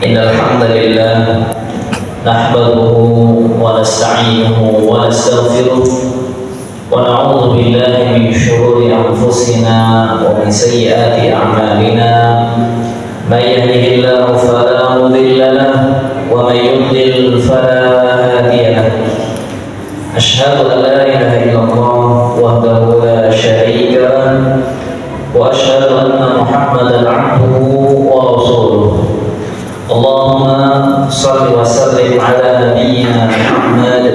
Innal hamdalillah nahmaduhu wa nasta'inuhu wa nastaghfiruh wa na'udzu billahi min shururi anfusina wa min sayyiati a'malina. May yahdihillahu fala mudilla lahu wa may yudlil fala hadiya lahu. Asyhadu an la ilaha illallah wahdahu la syarika lahu wa asyhadu anna Muhammadan 'abduhu wa rasuluh. Allahumma salli wa sallim ala nabiyyina Muhammad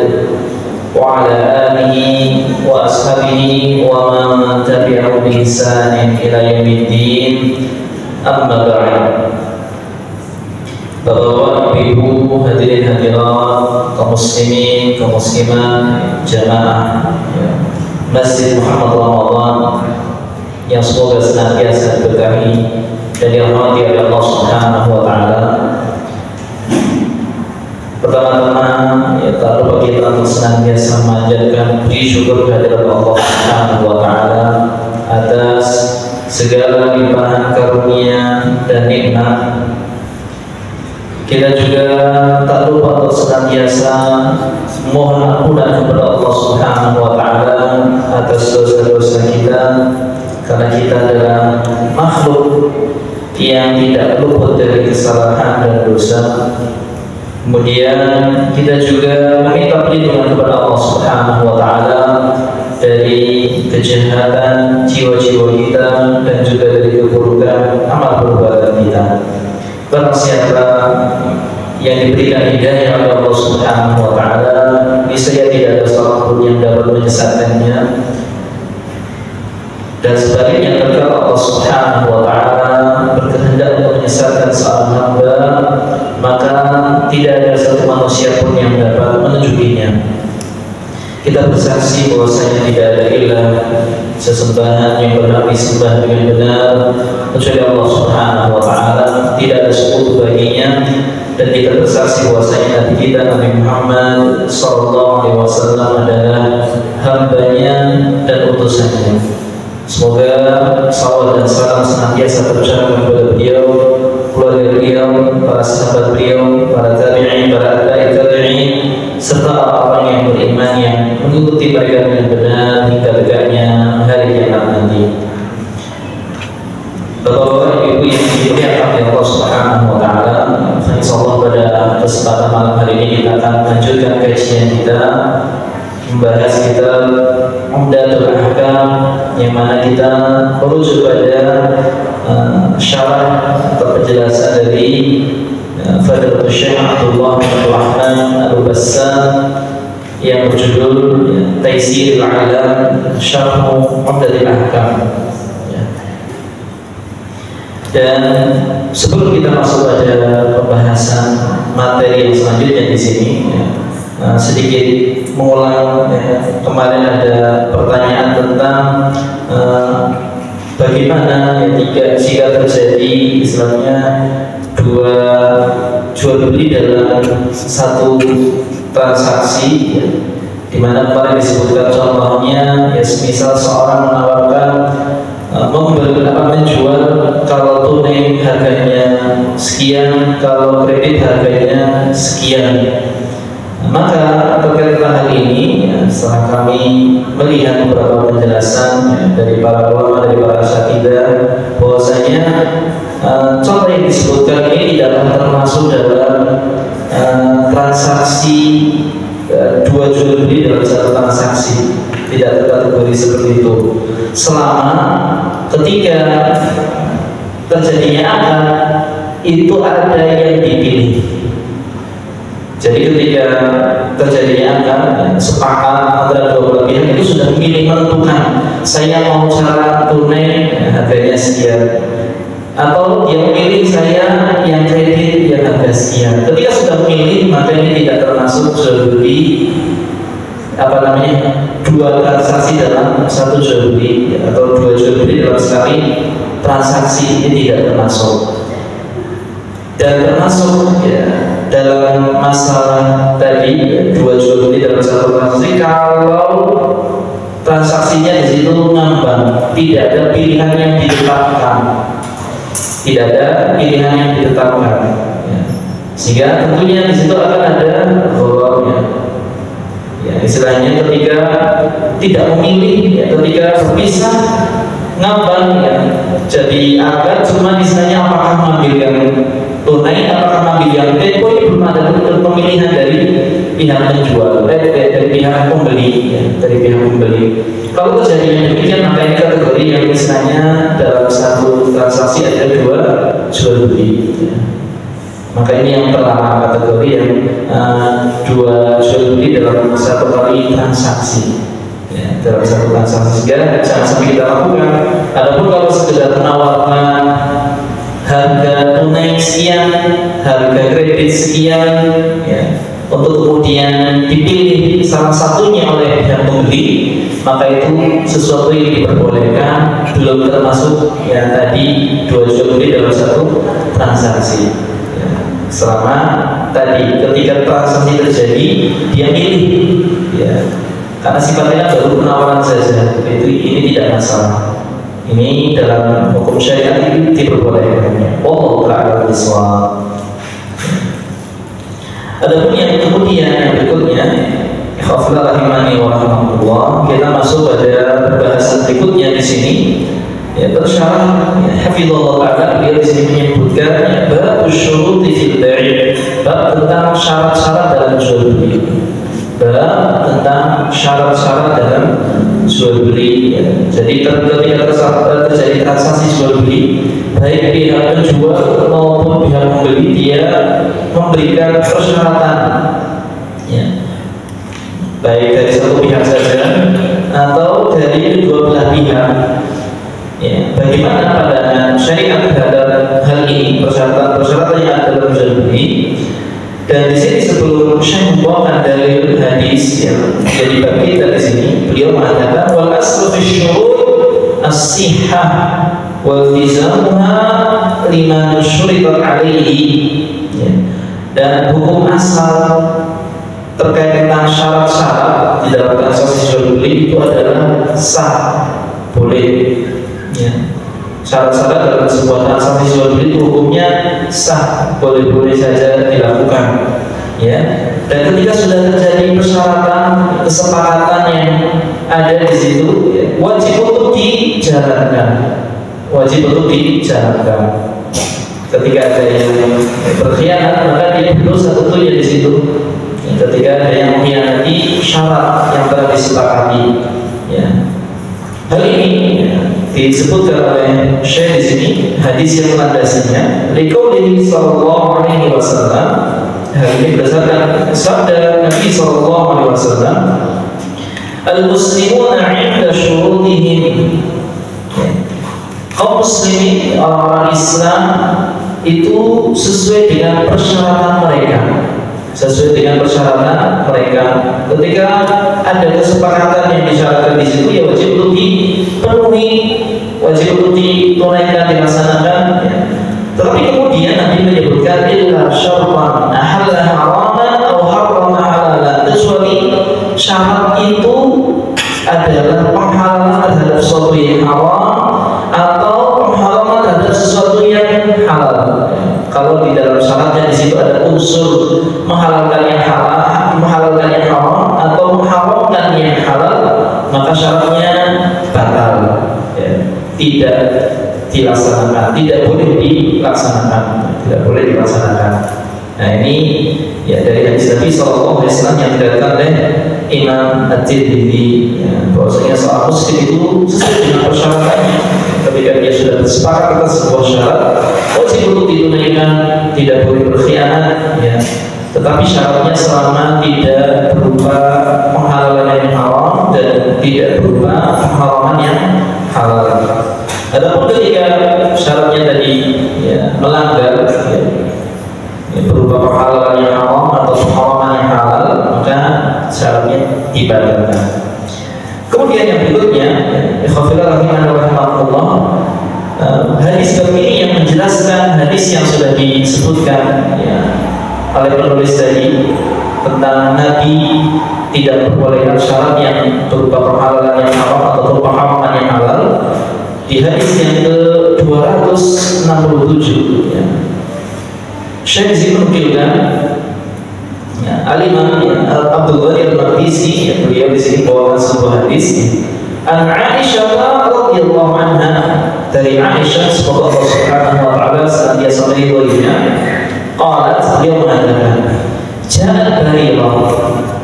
wa ala alihi wa ashabihi wa man tabi'ahum bi ihsanin ila yaumiddin. Amma ba'd. Bapak-bapak, ibu, hadirin hadirat, kaum muslimin, kaum muslimat, jamaah Masjid Muhammad Ramadan yang semoga senantiasa diberkahi dan dirahmati oleh Allah Subhanahu wa taala. Pertama-tama tak lupa kita untuk senantiasa memanjatkan puji syukur kehadirat Allah Subhanahu wa taala atas segala limpahan karunia dan nikmat. Kita juga tak lupa untuk senantiasa mohon ampunan kepada Allah Subhanahu wa taala atas dosa-dosa kita, karena kita adalah makhluk yang tidak luput dari kesalahan dan dosa. Kemudian kita juga meminta perlindungan kepada Allah Subhanahu wa taala dari kejahatan jiwa-jiwa kita dan juga dari keburukan amal perbuatan kita. Barang siapa yang diberikan hidayah oleh Allah Subhanahu wa taala, niscaya tidak ada seorang pun yang dapat menyesatkannya. Dan sebaliknya, ketika Allah Subhanahu wa taala berkehendak untuk menyesatkan seorang hamba, maka tidak ada satu manusia pun yang dapat menunjukinya. Kita bersaksi bahwasanya tidak ada ilah sesembahan yang berhak disembah dengan benar kecuali Allah Subhanahu wa taala, tidak ada sekutu baginya. Dan kita bersaksi bahwasanya Nabi kita Nabi Muhammad sallallahu alaihi wasallam adalah hambanya dan utusannya. Semoga salawat dan salam senantiasa terucapkan kepada beliau, keluarga beliau, para sahabat beliau, para tabi'in, para atba'i tabi'in, serta orang-orang yang beriman yang mengikuti mereka dengan benar hingga tegaknya hari kiamat nanti. Bapak-bapak, ibu yang dimuliakan oleh Allah Subhanahu wa taala, insyaallah pada kesempatan malam hari ini kita akan melanjutkan kajian kita, membahas kitab Umdatul Ahkam, yang mana kita merujuk pada syarah atau penjelasan dari Fadilatul Syekh Abdullah bin Rahman Al-Bassam yang berjudul Taysirul Alam Syarh Umdatul Ahkam. Dan sebelum kita masuk pada pembahasan materi yang selanjutnya di sini, sedikit mengulang kemarin ada pertanyaan tentang bagaimana jika terjadi istilahnya dua jual beli dalam satu transaksi, di mana kemarin disebutkan contohnya semisal seorang menawarkan menjual, kalau tunai harganya sekian, kalau kredit harganya sekian. Maka terkait dengan hal ini, setelah kami melihat beberapa penjelasan dari para ulama, dari para asatidzah, bahwasanya contoh yang disebutkan ini tidak termasuk dalam transaksi dua jual beli dalam satu transaksi, tidak terkategori seperti itu, selama ketika terjadinya akad itu ada yang dipilih. Jadi ketika terjadinya akad, sepakat antara dua belah pihak itu sudah memilih, menentukan saya mau cara tunai harganya sekian, atau yang memilih saya yang kredit yang harga sekian. Ketika sudah memilih, maka ini tidak termasuk jual beli dua transaksi dalam satu jual beli, atau dua jual beli dalam sekali transaksi, ini tidak termasuk. Dan termasuk dalam masalah tadi dua jual beli dalam satu transaksi, kalau transaksinya di situ ngambang, tidak ada pilihan yang ditetapkan. tidak ada pilihan yang ditetapkan, ya. Sehingga tentunya di situ akan ada gharornya, ya, istilahnya ketika tidak memilih, ya, ketika berpisah ngambang, ya, jadi akad cuma istilahnya apakah mengambil yang tunai, apakah mengambil yang tempo, ini belum ada pemilihan dari pihak penjual, dari pihak pembeli, ya, dari pihak pembeli. Kalau terjadi demikian, maka ini kategori yang misalnya dalam satu transaksi ada dua jual beli, ya. Maka ini yang pertama, kategori yang dua jual beli dalam satu kali transaksi, ya, dalam satu transaksi. Sehingga jangan sampai kita lakukan. Adapun kalau sekedar menawarkan harga tunai sekian, harga kredit sekian, ya, untuk kemudian dipilih salah satunya oleh pihak pembeli, maka itu sesuatu yang diperbolehkan, belum termasuk yang tadi dua jual beli dalam satu transaksi, ya. Selama tadi ketika transaksi terjadi dia milih, ya, karena sifatnya baru penawaran saja, itu ini tidak masalah. Ini dalam hukum syariat ini diperbolehkan. Wallahu ta'ala bishawab. Adapun yang kemudian yang berikutnya, ikhwafillah rahimani wa rahmatullah, kita masuk pada pembahasan berikutnya di sini. Ya, tersyarah, ya, hafizallahu ta'ala, dia di sini menyebutkan bab syuruti fil bai', bab tentang syarat-syarat dalam jual beli. Bab tentang syarat-syarat dalam jual beli, ya. Jadi ketika terjadi transaksi jual beli, baik pihak penjual maupun pihak pembeli, dia memberikan persyaratan, ya, baik dari satu pihak saja atau dari kedua belah pihak, ya. Bagaimana pandangan syariat terhadap hal ini, persyaratan yang ada dalam jual beli. Dan di sini sebelum Syekh membawakan dalil hadis yang jadi bagi kita di sini, beliau mengatakan wal aslu fi syurut as-sihhah wal ilzamuha liman syuritat alaihi, ya. Dan hukum asal terkait tentang syarat-syarat di dalam transaksi jual beli itu adalah sah, boleh, ya. Syarat-syarat dalam sebuah transaksi jual beli itu hukumnya sah, boleh-boleh saja dilakukan, ya. Dan ketika sudah terjadi persyaratan, kesepakatan yang ada di situ, ya, wajib untuk dijalankan, wajib untuk dijalankan. Ketika ada yang berkhianat, maka dia berdosa tentunya di situ. Ketika ada yang mengkhianati syarat yang telah disepakati, ya. Hal ini, ya, disebutkan oleh Syekh di sini hadis yang melandasinya. Liqaulihi sallallahu alaihi wasallam. Hal ini berdasarkan sabda Nabi sallallahu alaihi wasallam. Al-muslimuna 'inda syurutihim. Kaum muslimin, orang Islam itu sesuai dengan persyaratan mereka. Sesuai dengan persyaratan mereka. Ketika ada kesepakatan yang disyaratkan di situ, ya wajib untuk dipenuhi, wajib untuk ditunaikan, dilaksanakan, ya. Tetapi kemudian Nabi menyebutkan illa syartan ahalla haraman atau harrama halalan, kecuali syarat itu adalah penghalalan terhadap sesuatu yang haram atau penghalalan terhadap sesuatu yang halal. Kalau di dalam syaratnya di situ ada unsur menghalalkan yang halal, menghalalkan yang haram, atau mengharamkan yang halal, maka syaratnya batal, ya. Tidak dilaksanakan, tidak boleh dilaksanakan, tidak boleh dilaksanakan. Nah ini, ya, dari hadis Nabi sallallahu alaihi wasallam yang diriwayatkan oleh Imam At-Tirmidzi, ya, bahwasanya seorang muslim itu sesuai dengan persyaratannya. Ketika dia sudah bersepakat atas sebuah syarat, wajib untuk ditunaikan, tidak boleh berkhianat, ya. Tetapi syaratnya selama tidak berupa penghalalan yang haram dan tidak berupa pengharaman yang halal. Adapun ketika syaratnya tadi, ya, melanggar, ya, berupa penghalalan yang haram atau pengharaman yang halal, maka syaratnya dibatalkan. Kemudian yang berikutnya, ikhwafillah rahimani wa rahmatullah, hadis ini yang menjelaskan hadis yang sudah disebutkan, ya, oleh penulis tadi tentang Nabi tidak membolehkan syarat yang berupa penghalalan yang haram atau pengharaman yang halal. di hadis yang ke-267 ya. Syekh menukilkan ya, Al-Imam Abdul Ghani Al-Maqdisi yang beliau di sini bawakan sebuah hadis an Aisyah radhiyallahu anha, dari Aisyah semoga Allah Subhanahu wa taala senantiasa meridhoinya, qalat, beliau mengatakan ja'a Barirah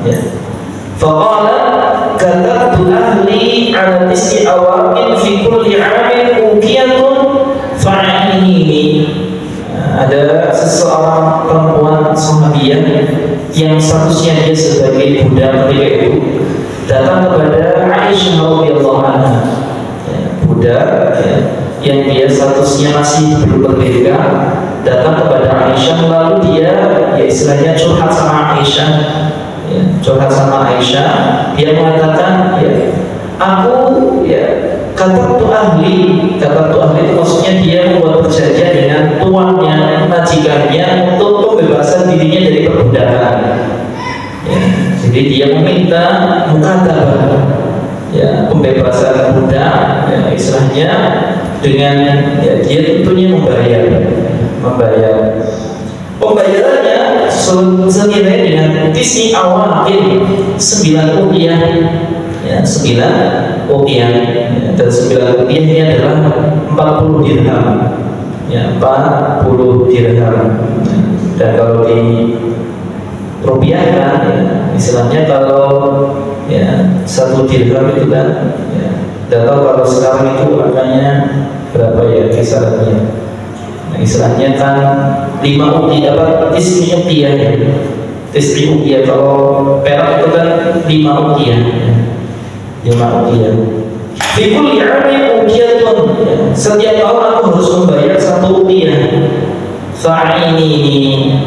ya, faqala katabtu ahli ala tis'i awaqin fi kulli 'amin uqiyatun fa'inini. Ada seseorang perempuan sahabiyah yang statusnya dia sebagai budak ketika itu datang kepada Aisyah radhiyallahu anha, budak ya, yang dia statusnya masih belum merdeka, datang kepada Aisyah, lalu dia ya istilahnya curhat sama Aisyah ya, curhat sama Aisyah. Dia mengatakan ya, aku ya katabtu ahli itu maksudnya dia membuat perjanjian dengan tuannya, majikannya untuk pembebasan dirinya dari perbudakan ya. Jadi dia meminta mukatabah ya, pembebasan budak ya, istilahnya dengan ya, dia tentunya membayar pembayarannya senilai dengan tis'i awakin 9 rupiah ya, 9 rupiah ya, dan 9 rupiah ini adalah 40 dirham ya, 40 dirham dan kalau di rupiahkan ya, istilahnya kalau ya 1 dirham itu kan ya, tidak tahu kalau sekarang itu angkanya berapa ya kisarannya. Nah, istilahnya kan 5 rupiah apa tis'i rupiah ya, tis'i rupiah, kalau perak itu kan 5 rupiah ya. 5 rupiah. Fi kulli 'amin uqiyatun. Setiap tahun aku harus membayar 1 rupiah. Fa'inini.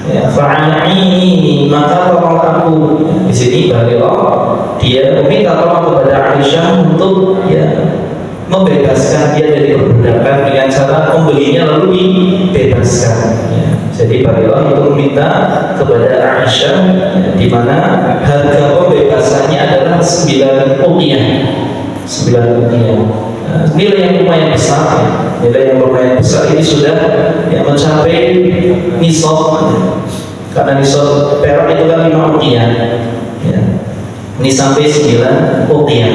Ya, fa'inini, maka tolong aku. Di sini Barirah dia meminta tolong kepada Aisyah untuk ya membebaskan dia dari perbudakan dengan cara pembelinya lalu dibebaskan. Ya. Jadi Barirah itu meminta kepada Aisyah ya, di mana harga pembebasannya adalah 9 rupiah. 9 rupiah. Nah, nilai yang lumayan besar ya. Nilai yang lumayan besar ini sudah ya, mencapai nisab ya. Karena nisab perak itu kan 5 rupiah ya. Ini sampai 9 rupiah.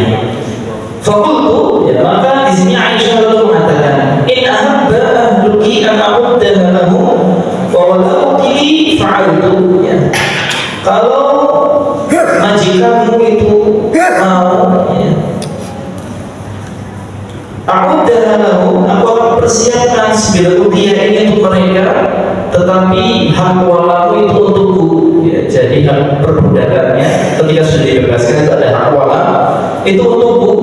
Fakultu ya, maka di sini Aisyah lalu mengatakan in ahabba ahluki an a'uddaha lahu wa walau kili fa'altu ya. Kalau majikanmu itu mau ya, a'uddaha lahu, aku akan persiapkan 9 rupiah ini untuk mereka, tetapi hak walamu itu untukku ya. Jadi hak perbudakannya ketika sudah dibebaskan itu ada hak wala itu untukku.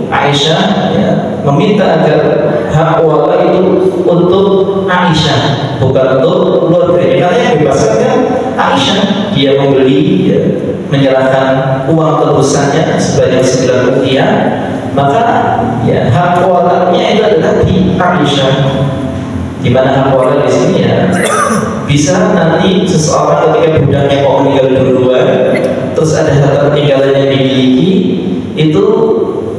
Aisyah ya, meminta agar hak wala itu untuk Aisyah, bukan untuk keluarganya. Karena yang bebaskan kan Aisyah, dia membeli ya, menyerahkan uang tebusannya sebanyak 9 rupiah, maka ya hak walanya itu adalah di Aisyah. Di mana hak wala di sini ya bisa nanti seseorang ketika budaknya mau meninggal duluan, terus ada harta peninggalan yang dimiliki, itu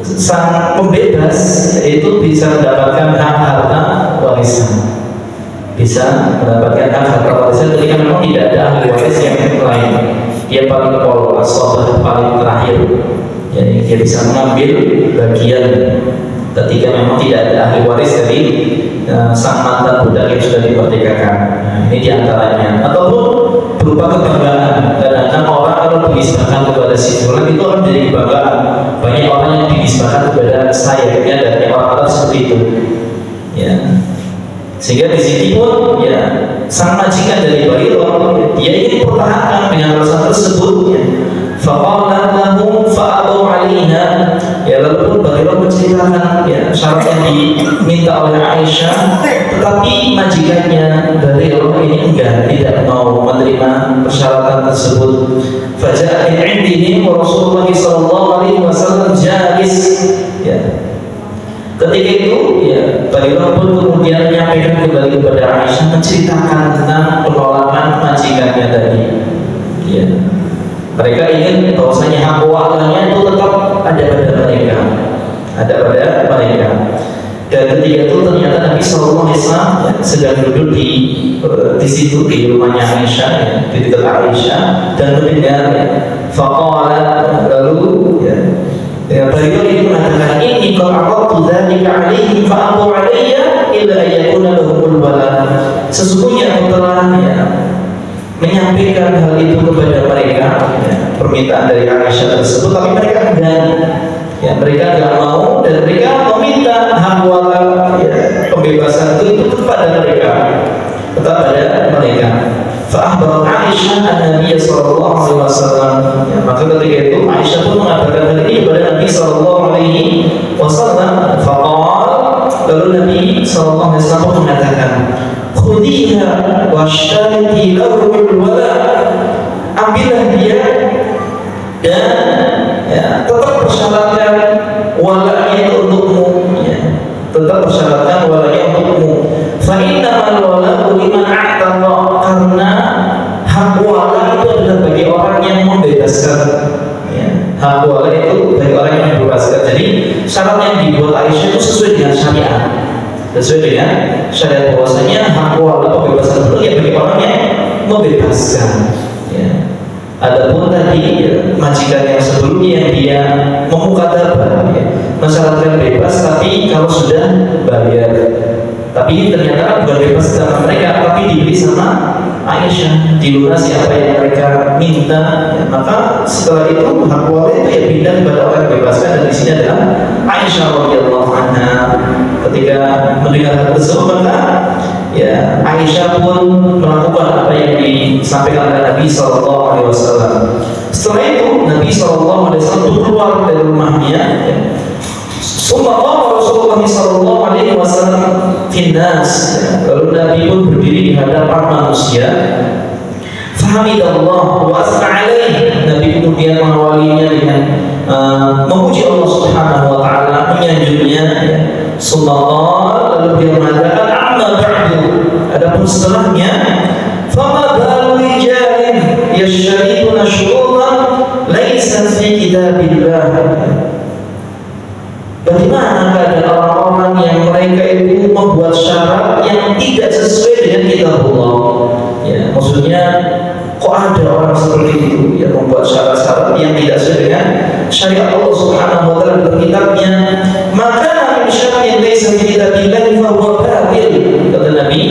sang pembebas itu bisa mendapatkan hak harta warisan, bisa mendapatkan hak harta warisan ketika memang tidak ada ahli waris yang lain. Dia paling pol asobah paling terakhir, jadi dia bisa mengambil bagian ketika memang tidak ada ahli waris dari sang mantan budak yang sudah dimerdekakan. Nah, ini diantaranya. Ataupun berupa kebanggaan. Kadang-kadang orang kalau dinisbahkan kepada si fulan itu orang jadi kebanggaan. Banyak orang yang dinisbahkan kepada saya, ya, dan orang Arab seperti itu. Ya. Sehingga di sini pun ya sang majikan dari Barirah dia ingin pertahankan dengan alasan tersebut. Ya. Faqalat lahum fa'abu 'alaiha. Ya, lalu pun Barirah menceritakan ya syarat yang diminta oleh Aisyah, tetapi majikannya Barirah ini tidak mau menerima persyaratan tersebut. Faja'a min 'indihim wa Rasulullah sallallahu alaihi wasallam jalis. Ya. Ketika itu ya Barirah pun kemudian menyampaikan kembali kepada Aisyah menceritakan tentang penolakan majikannya tadi. Ya. Mereka ingin bahwasanya hak walanya itu tetap ada pada mereka, ada pada mereka. Dan ketika itu ternyata Nabi Sallallahu Alaihi Wasallam sedang duduk di situ di rumahnya Aisyah, di dekat Aisyah, dan mendengar faqala, lalu beliau itu mengatakan, ini qad aqadtu dzalika 'alaihim fa abu 'alayya illa ayyakuna lahumul walad. Sesungguhnya aku telah menyampaikan hal itu kepada mereka, permintaan dari Aisyah tersebut, tapi mereka enggan. Mereka tidak mau, dan mereka meminta hak walad, pembebasan itu kepada mereka, tetap pada mereka. Fa'ahbarat Aisyah an-Nabiy sallallahu alaihi wasallam. Maka ketika itu Aisyah pun mengabarkan hal ini kepada Nabi sallallahu alaihi wasallam. Faqala, lalu Nabi sallallahu alaihi wasallam mengatakan, "Khudhiha washtari lahul walad." Ambillah dia dan tetap persyaratkan walaknya untukmu, tetap persyaratkan walaknya untukmu. Fa innamal waladu liman a'taqa, karena hak walak itu adalah bagi orang yang membebaskan. Hak walak itu bagi orang yang membebaskan. Jadi syarat yang dibuat Aisyah itu sesuai dengan syariat, sesuai dengan syariat bahwasanya hak walak pembebasan itu bagi orang yang membebaskan. Adapun tadi majikan yang sebelumnya yang dia memukadabah, mensyaratkan bebas, tapi kalau sudah bayar. Tapi ternyata kan bukan bebas sama mereka, tapi dibeli sama Aisyah, dilunasi apa yang mereka minta. Maka setelah itu hak walad itu pindah kepada orang yang bebaskan, dan di sini adalah Aisyah radhiyallahu anha. Ketika mendengar hal tersebut, maka Aisyah pun melakukan apa yang disampaikan oleh Nabi Sallallahu Alaihi Wasallam. Setelah itu Nabi Sallallahu Alaihi Wasallam keluar dari rumahnya. Rasulullah Sallallahu Alaihi Wasallam finnas. Lalu Nabi pun berdiri di hadapan manusia. Fahamidallah wa asna alaih. Nabi kemudian mengawalinya dengan memuji Allah Subhanahu Wa Taala, menyanjungnya. Subhanallah, lalu dia mengatakan, amma ba'du, adapun setelahnya, fama balu rijalin yashribuna syurutan laisa fi kitabillah. Bagaimana keadaan orang-orang yang mereka itu membuat syarat yang tidak sesuai dengan kitabullah? Maksudnya kok ada orang seperti itu yang membuat syarat-syarat yang tidak sesuai dengan syariat Allah Subhanahu Wa Taala dalam kitabnya? Maka syarat yang laisa fi kitabillah fa huwa batil. Kata Nabi,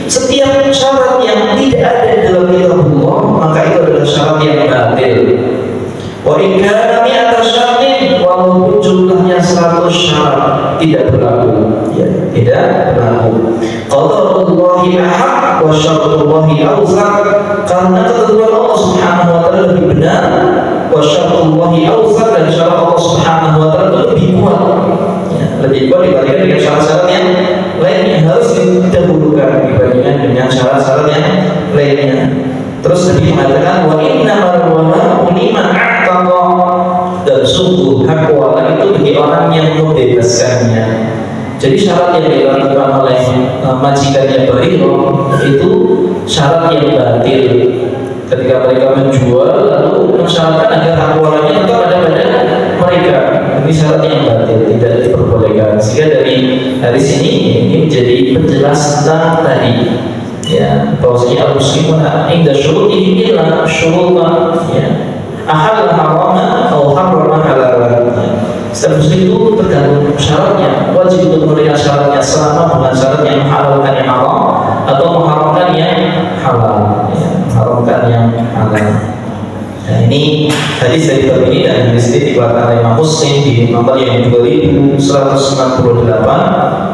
setiap syarat yang tidak ada dalam kitabullah maka itu adalah syarat yang batil. Wa in kana mi'ata syartin, walaupun jumlahnya 100 syarat tidak berlaku, tidak berlaku. Qadarullahi ahaq wa syartullahi awsaq, karena ketentuan Allah Subhanahu Wa Taala lebih benar, wa syartullahi awsaq, dan syarat Allah Subhanahu Wa Taala lebih kuat, lebih kuat dibandingkan dengan syarat-syarat yang lainnya, harus didahulukan dibandingkan dengan syarat-syarat yang lainnya. Terus Nabi mengatakan, wa innamal wala'u liman a'taqa, dan sungguh hak walak itu bagi orang yang membebaskannya. Jadi syarat yang dilakukan oleh majikannya Bariro itu syarat yang batil. Ketika mereka menjual lalu mensyaratkan agar hak walaknya tetap ada pada mereka, ini syarat yang batil, tidak diperbolehkan. Sehingga dari sini ini menjadi penjelas tentang tadi, bahwasanya al-muslimun inda syurutihim illa syurutan ahal harama atau harama halal. Setiap muslim itu tergantung syaratnya, wajib untuk memberikan syaratnya selama bukan syarat yang menghalalkan yang haram atau mengharamkan yang halal, mengharamkan yang halal. Nah, ini hadis dari bab ini, dan hadis ini dikeluarkan oleh Imam Muslim di nomor yang 2198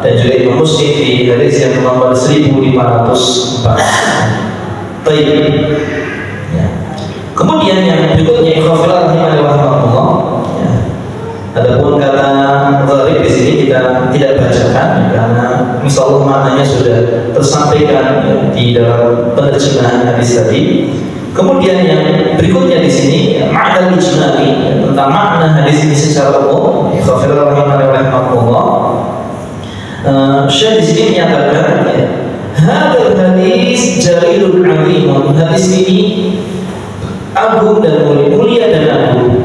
dan juga Imam Muslim di hadis yang nomor 1504. Baik. Kemudian yang berikutnya, ikhwafillah rahimahullah. Adapun kata gharib di sini kita tidak bacakan karena insyaallah maknanya sudah tersampaikan di dalam penerjemahan hadis tadi. Kemudian yang berikutnya di sini makna ijmali, tentang makna hadis ini secara umum. Ikhwafillah rahimahullah. Syekh di sini menyatakan, hadal hadis jalilun azim. Hadis ini agung dan mulia dan agung.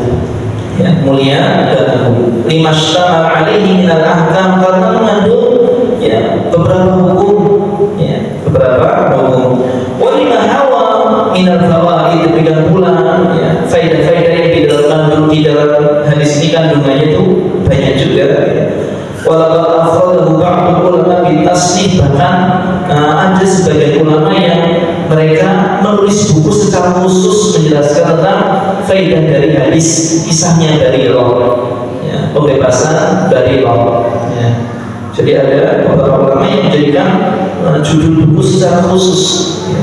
Mulia dan agung. limashtama alaihi minal ahkam, karena mengandung ya beberapa hukum, ya beberapa hukum. Wa lima hawa minal fawaid, demikian pula ya faedah-faedah yang di dalam hadis ini kandungannya itu banyak juga. Walaupun afradahu ba'd ulama bi tasnif, bahkan ada sebagian ulama yang mereka menulis buku secara khusus menjelaskan tentang faedah dari hadis kisahnya dari Allah, ya, pembebasan dari Allah, ya. Jadi ada beberapa ulama yang menjadikan judul buku secara khusus, ya.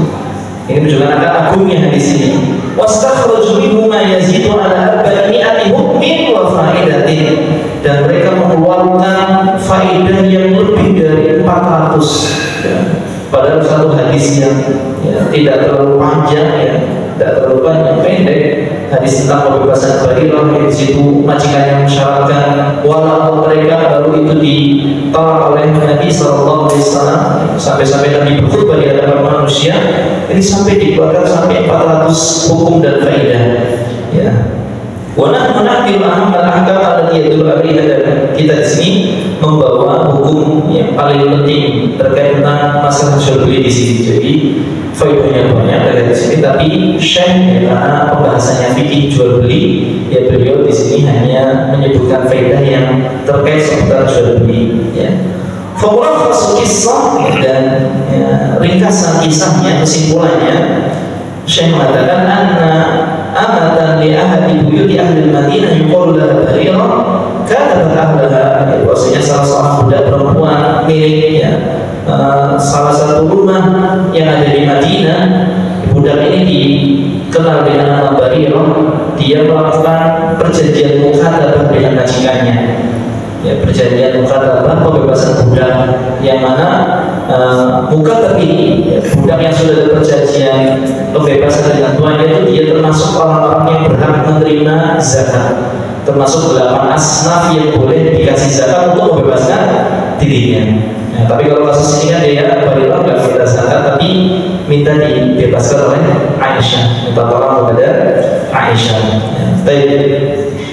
Ini menunjukkan akan agungnya hadis ini. Wastakhraju minhu ma yazidu ala arba'ati hukmin wa fa'idatin, dan mereka mengeluarkan faedah yang lebih dari 400, ya. Padahal satu hadis yang ya, tidak terlalu panjang, ya, tidak terlalu panjang, pendek. Hadis tentang pembebasan Barirah, di situ majikannya mensyaratkan walaupun mereka baru itu ditolak oleh Nabi SAW, sampai-sampai Nabi berkhutbah di hadapan manusia, ini sampai dikeluarkan sampai 400 hukum dan faedah, ya. Wanah menakil amal ahkam allati yadullu alaiha, dan kita di sini membawa hukum yang paling penting terkait tentang masalah jual beli di sini. Jadi faedahnya banyak dari sini, tapi syekh karena pembahasannya fikih jual beli, ya beliau di sini hanya menyebutkan faedah yang terkait seputar jual beli, ya. Famulakhasu kisah, dan ya, ringkasan kisahnya, kesimpulannya syekh mengatakan anna amatan li ahadi buyuti ahli Madinah yuqalu laha Barirah katabat ahlaha, bahwasanya salah seorang budak perempuan miliknya salah satu rumah yang ada di Madinah. Budak ini dikenal dengan nama Barirah. Dia melakukan perjanjian mukhatabah dengan majikannya, ya, perjanjian mukhatabah pembebasan budak, yang mana mukhatab ini, ya, budak yang sudah ada perjanjian pembebasan dengan tuannya itu dia termasuk orang-orang yang berhak menerima zakat, termasuk 8 asnaf yang boleh dikasih zakat untuk membebaskan dirinya. Ya, tapi kalau kasus ini kan dia Barirah nggak minta zakat, tapi minta dibebaskan oleh Aisyah, minta tolong kepada Aisyah. Ya,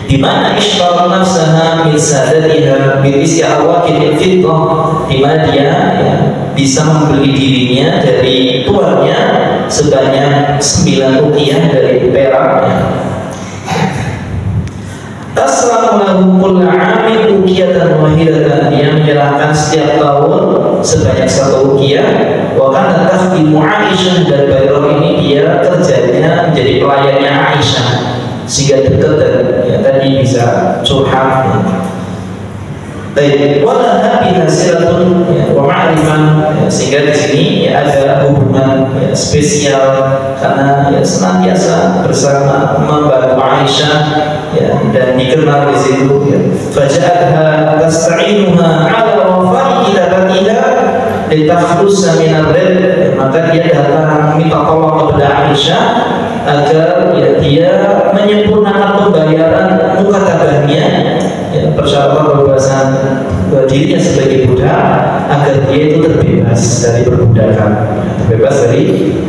di mana ishtara nafsaha min sadatiha bil isti'awaqil fitnah, di mana dia ya, bisa membeli dirinya dari tuannya sebanyak 9 uqiyah dari perak, ya. Tasramu lahu kulla 'amin uqiyatan wahidatan, yang menyerahkan setiap tahun sebanyak 1 uqiyah. Wa kana takhdimu Aisyah, dan Barirah ini dia kerjanya menjadi pelayannya Aisyah, sehingga dekat dan ya, tadi bisa curhat, ya. Baik, wala nabi hasilatun wa ma'rifah, ya, sehingga di sini ya, ada hubungan ya, spesial karena ya, senantiasa bersama membantu Aisyah, ya, dan dikenal di situ, ya. Faja'atha tasta'inuha 'ala wafa'i kitabatiha litakhlusa min ar-rid, maka dia datang minta tolong kepada Aisyah agar ya, dia menyempurnakan pembayaran mukhatabahnya, ya, persyaratan pembebasan dirinya sebagai budak, agar dia itu terbebas dari perbudakan, terbebas dari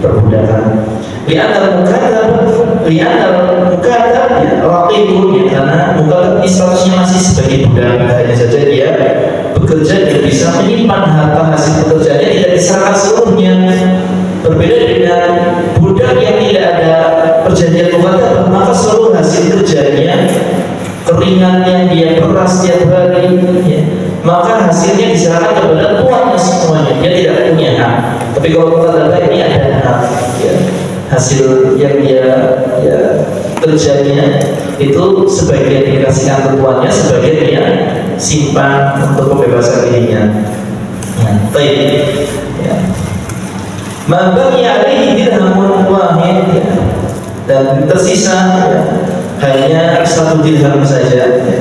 perbudakan. Li'anal mukhatab ya, raqibun, ya, karena mukhatab ini statusnya masih sebagai budak, hanya saja dia bekerja dan bisa menyimpan harta hasil pekerjaannya, tidak diserahkan seluruhnya. Berbeda dengan budak yang tidak ada perjanjian mukhatab, maka seluruh hasil kerjanya, keringat yang dia peras setiap hari, ya, maka hasilnya diserahkan kepada tuannya semuanya, dia tidak punya hak. Tapi kalau mukhatabah ini ada hak, ya, hasil yang dia ya, kerjanya itu sebagian dikasihkan ke tuannya, sebagian dia simpan untuk pembebasan dirinya. Ya, baik. Ya. Mabagi alaihi dirhamun wahid, ya, dan tersisa ya, hanya 1 dirham saja, ya.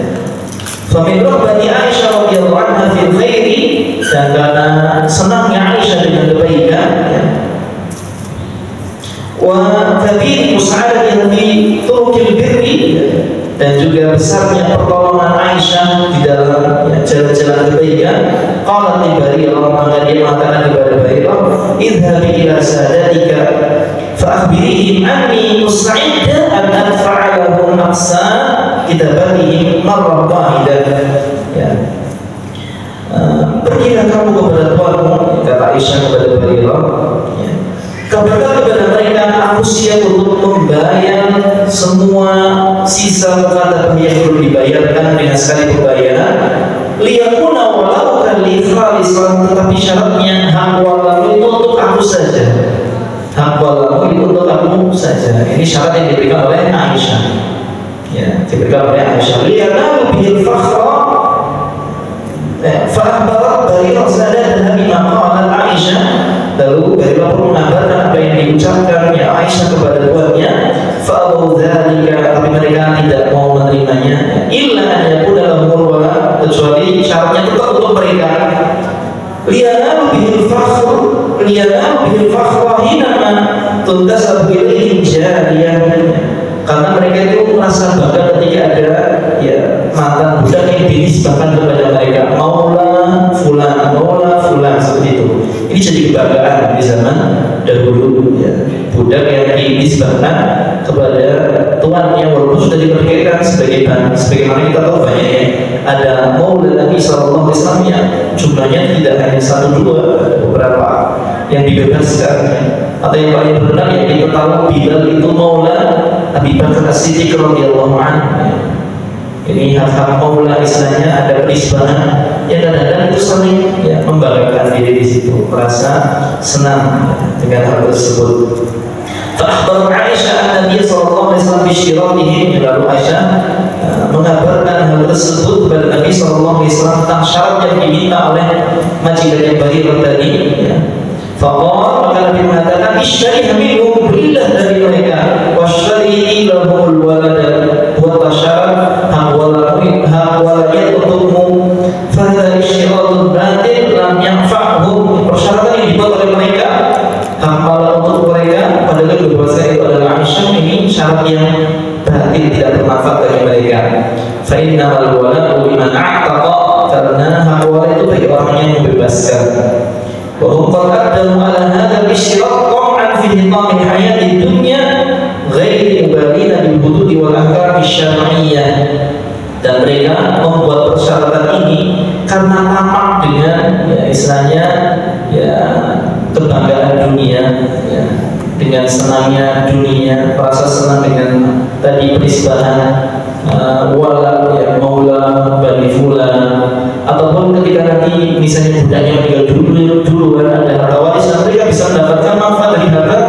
Famin rahmati Aisyah radhiyallahu anha fil khairi, dan karena senangnya Aisyah dengan kebaikan, ya, wa kabir mus'adatiha fi turukil birri, dan juga besarnya pertolongan Aisyah di dalam ya, jalan-jalan kebaikan. Qalat li Barirah, maka dia mengatakan kepada Barirah, idhabi ila sadatika fa akhbirihim anni musta'idda an adfa'a lahum aqsa kitabatihim marrah wahidah. berilah kamu kepada Tuhanmu, kata Aisyah kepada Barirah, ya, katakan kepada mereka, aku siap untuk membayar semua sisa mukatabah yang perlu dibayarkan dengan sekali pembayaran. Liyakuna walau kalifah Islam, tetapi syaratnya hak walamu itu untuk aku saja. Hak walamu itu untuk aku saja. Ini syarat yang diberikan oleh Aisyah. Ya, diberikan oleh Aisyah. Liyanalu bihil fakhra fa'ahbarat Barirah sadar dan maqalat Aisyah. Lalu Barirah pun mengabarkan apa yang diucapkan ya Aisyah kepada tuannya. Fa'abu dzalika, tapi mereka tidak mau menerimanya. Illa an yakuna lahum wala, kecuali syaratnya tetap untuk mereka. Liyanalu bihil fakhr, liyanalu bihil fakhr hinama tuntasabu ilaihi jariyah. Karena mereka itu merasa bangga ketika ada ya mantan budak yang dinisbahkan kepada mereka, maula fulan seperti itu. Ini jadi kebanggaan di zaman dahulu ya, budak yang dinisbahkan kepada tuannya walaupun sudah dimerdekakan. Sebagaimana kita tahu banyak ya, ada maula Nabi SAW yang jumlahnya tidak hanya 1-2, ada beberapa yang dibebaskan ya. Atau yang paling benar yang kita tahu Bilal itu maula Abi Bakar As-Siddiq radhiyallahu anhu. Ini hak-hak maula istilahnya, ada penisbahan yang kadang-kadang itu sering ya, membanggakan diri di situ, merasa senang ya, dengan hal tersebut. Fa'akhbar Aisyah Nabi sallallahu alaihi wasallam bisyiratihi, lalu Aisyah mengabarkan hal tersebut kepada Nabi sallallahu alaihi wasallam tentang syarat yang diminta oleh majikannya Barirah tadi ya. Faqala, maka Nabi mengatakan ishtari minhum, berilah dari mereka, washtari lahumul walada, buatlah syarat hak waladnya untukmu. Fahadha isyaratun batil lam yanfa'hum, persyaratan yang dibuat oleh mereka hak walad untuk mereka, padahal berbahasa itu adalah Aisyah, ini syarat yang batil, tidak bermanfaat bagi mereka. Fa innamal waladu liman a'taqa, karena hak walad itu bagi orang yang membebaskan. وهم قد قدموا على هذا الاشتراط طمعا في نظام الحياة الدنيا غير مبالين بالحدود والأحكام الشرعية. Dan mereka membuat persyaratan ini karena tamak dengan ya, istilahnya ya kebanggaan dunia ya, dengan senangnya dunia, merasa senang dengan tadi penisbahan wala ya maula bani fulan, ataupun ketika nanti misalnya budaknya meninggal dulu ada harta waris, dan mereka bisa mendapatkan manfaat dari harta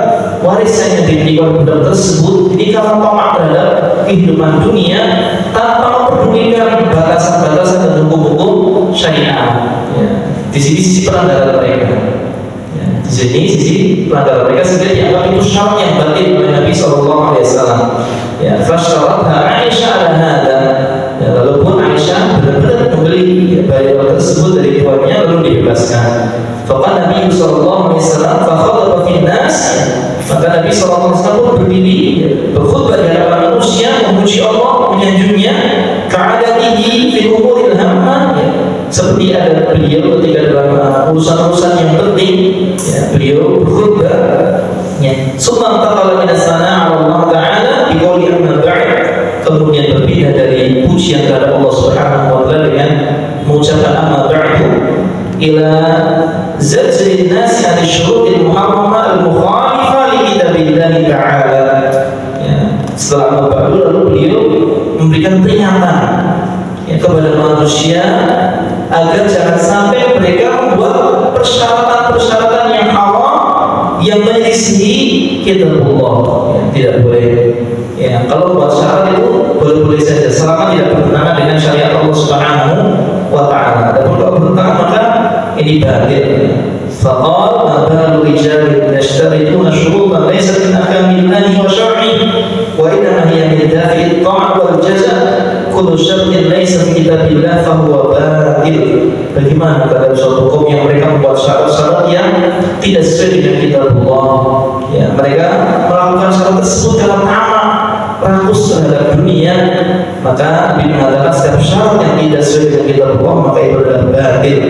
warisnya yang dimiliki oleh budak tersebut. Jadi kalau tamak terhadap kehidupan dunia tanpa memperdulikan batasan-batasan dan hukum-hukum syariah ya. Di sini sisi pelanggaran mereka ya. Di sini sisi pelanggaran mereka sehingga dianggap itu syarat yang batil oleh Nabi SAW ya. Fasyaratha Aisyah ala hadha ya, lalu pun Aisyah benar-benar membeli ya, Barirah tersebut dari tuannya lalu dibebaskan. Faqala Nabi SAW fakhadaba fin nas, maka Nabi SAW pun berdiri ya, berkhutbah di hadapan manusia, memuji Allah, menyanjungnya, ka'adatihi fi umuril hammah ya, seperti ada beliau ketika dalam urusan-urusan yang penting ya, beliau berkhutbah ya. Summa taqala min as-sana'a 'ala Allah Ta'ala bi qouli amma ba'd, kemudian berpindah dari pujian kepada Allah Subhanahu wa taala dengan mengucapkan amma ba'du ila zajrin nas 'an syurutil muharramah al-mukhalifah li kitabillah ta'ala ya. Setelah amma ba'du lalu beliau memberikan peringatan ya, kepada manusia agar jangan sampai mereka membuat persyaratan-persyaratan yang haram yang menyelisihi kitabullah ya, tidak boleh ya. Kalau buat syarat itu boleh-boleh saja selama tidak bertentangan dengan syariat Allah Subhanahu wa ta'ala. Adapun kalau bertentangan maka ini batil. Faqal ma balu rijalin yashtarituna syurutan laysat min ahkamillahi wa syar'ihi wa innama hiya min dafi'it ta'a wal jaza', kullu syartin laysa fi kitabillah fa huwa batil. Bagaimana keadaan suatu kaum yang mereka membuat syarat-syarat yang tidak sesuai dengan kitabullah ya, mereka melakukan syarat tersebut dalam tamak rakus terhadap dunia, maka Nabi mengatakan setiap syarat yang tidak sesuai dengan kitabullah maka itu adalah batil.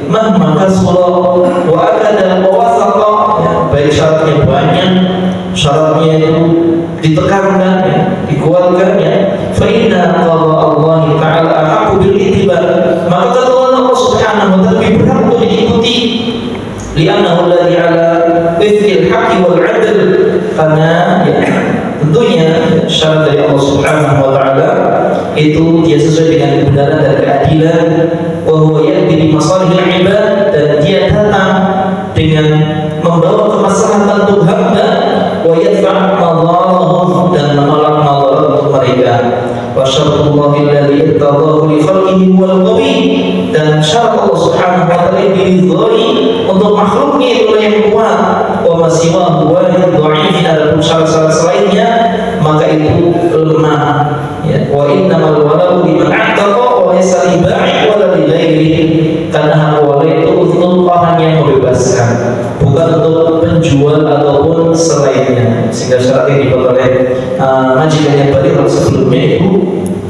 Maka surah wa akada wa wasaqa ya, baik syaratnya banyak, syaratnya itu ditekankan ya, dikuatkan ya, fa inna qada Allah Ta'ala ahqqu bil ittiba, maka kata Allah Subhanahu wa ta'ala lebih berhak untuk li'annahu alladhi 'ala wifqil haqqi wal 'adl, karena ya tentunya syarat dari Allah Subhanahu wa taala itu dia sesuai dengan kebenaran dan keadilan, wa huwa ya'ti bi masalihil 'ibad, dan dia datang dengan membawa kemaslahatan untuk hamba, wa yadfa' madharahum, dan menolak madarat untuk mereka. Wa syaratullahi alladhi irtadahu li khalqihi wal qawi, dan syarat Allah Subhanahu wa taala diridhai untuk makhluknya itu yang kuat. Wa masiwahu wahid dha'if, ada syarat-syarat selainnya maka itu lemah ya. Wa innamal walau liman a'taqa wa laysa li ba'i wa la li ghairihi, karena hak wala itu untuk orang yang membebaskan, bukan untuk penjual ataupun selainnya. Sehingga syarat yang dibuat oleh majikan yang baligh sebelumnya itu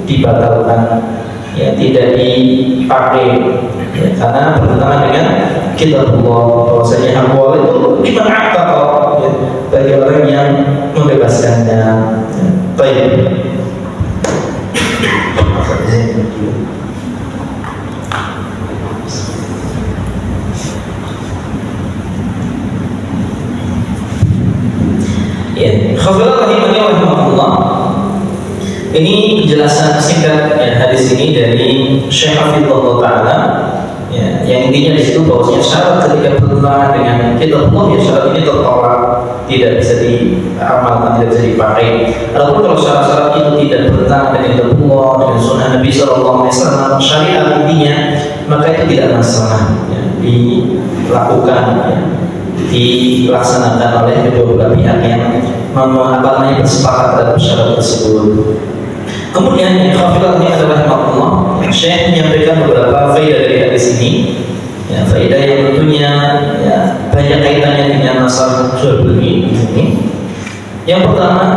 dibatalkan ya, tidak dipakai ya, karena bertentangan dengan kitabullah, bahwasanya hak wala itu liman a'taqa ya, bagi orang yang membebaskannya ya. Baik. Ya, khafirah rahimahnya rahimahullah. Ini penjelasan singkat ya, hadis ini dari Syekh Hafizahullah Ta'ala ya, yang intinya di situ bahwasanya syarat ketika bertentangan dengan kitabullah ya, syarat ini tertolak, tidak bisa diamalkan, tidak bisa dipakai. Adapun kalau syarat-syarat itu tidak bertentangan dengan kitabullah, dengan sunnah Nabi SAW, syariat intinya, maka itu tidak masalah ya, dilakukan ya, dilaksanakan oleh kedua belah pihak yang bersepakat terhadap syarat tersebut. Kemudian yang khafirah ini adalah rahmatullah, Syekh menyampaikan beberapa faedah dari hadis ini ya, faedah yang tentunya ya, banyak kaitannya dengan masalah jual beli ini. Yang pertama,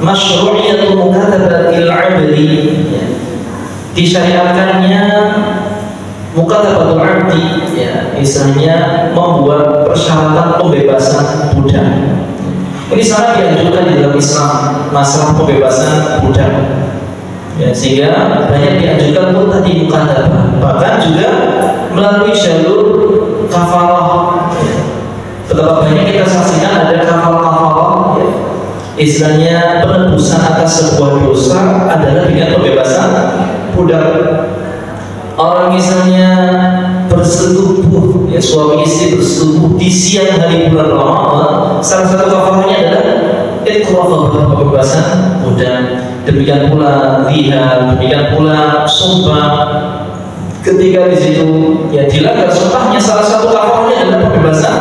masyru'iyatul mukatabatil 'abdi ya, disyariatkannya mukatabatul 'abdi ya, istilahnya membuat persyaratan pembebasan budak. Ini sangat dianjurkan di dalam Islam, masalah pembebasan budak ya, sehingga banyak dianjurkan untuk tadi mukatabah, bahkan juga melalui jalur kafarah ya. Betapa banyak kita saksikan ada kafarah ya, istilahnya penebusan atas sebuah dosa adalah dengan pembebasan budak. Orang misalnya bersetubuh ya, suami istri bersetubuh di siang hari bulan Ramadan, salah satu kafarahnya adalah pembebasan budak. Demikian pula zina, demikian pula sumpah. Ketika di situ ya dilanggar sumpahnya, salah satu kafarahnya adalah pembebasan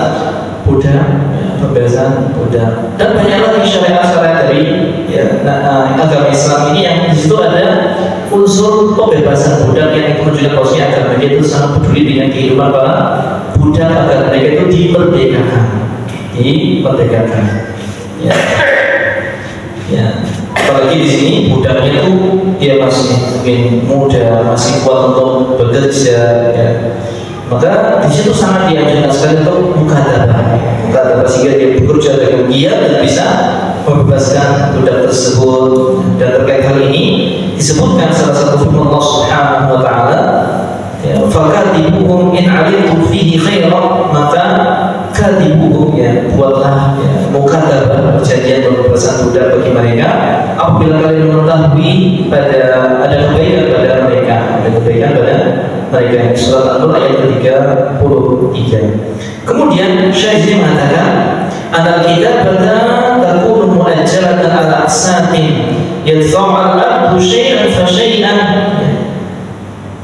budak ya, pembebasan budak. Dan banyak lagi syariat-syariat dari ya, agama Islam ini yang di situ ada unsur pembebasan budak, yang itu menunjukkan bahwasanya agama itu sangat peduli dengan kehidupan para budak agar mereka itu dimerdekakan ya. Ya, apalagi di sini budaknya itu dia masih mungkin muda, masih kuat untuk bekerja ya. Maka di situ sangat dianjurkan sekali untuk mukatabah sehingga dia bekerja dengan giat dan bisa membebaskan budak tersebut. Dan terkait hal ini disebutkan salah satu firman Allah Subhanahu wa taala ya, fakatibuhum in 'alimtum fihi khairan, maka katibuhum ya, buatlah ya, mukatabah, perjanjian pembebasan budak bagi mereka apabila kalian mengetahui ada kebaikan pada mereka, yang surat An-Nur ayat ke-33. Kemudian Syekh mengatakan anal kitabata takunu muajjalatan ala aqsatin yadfa'u al-'abdu syai'an fa syai'an.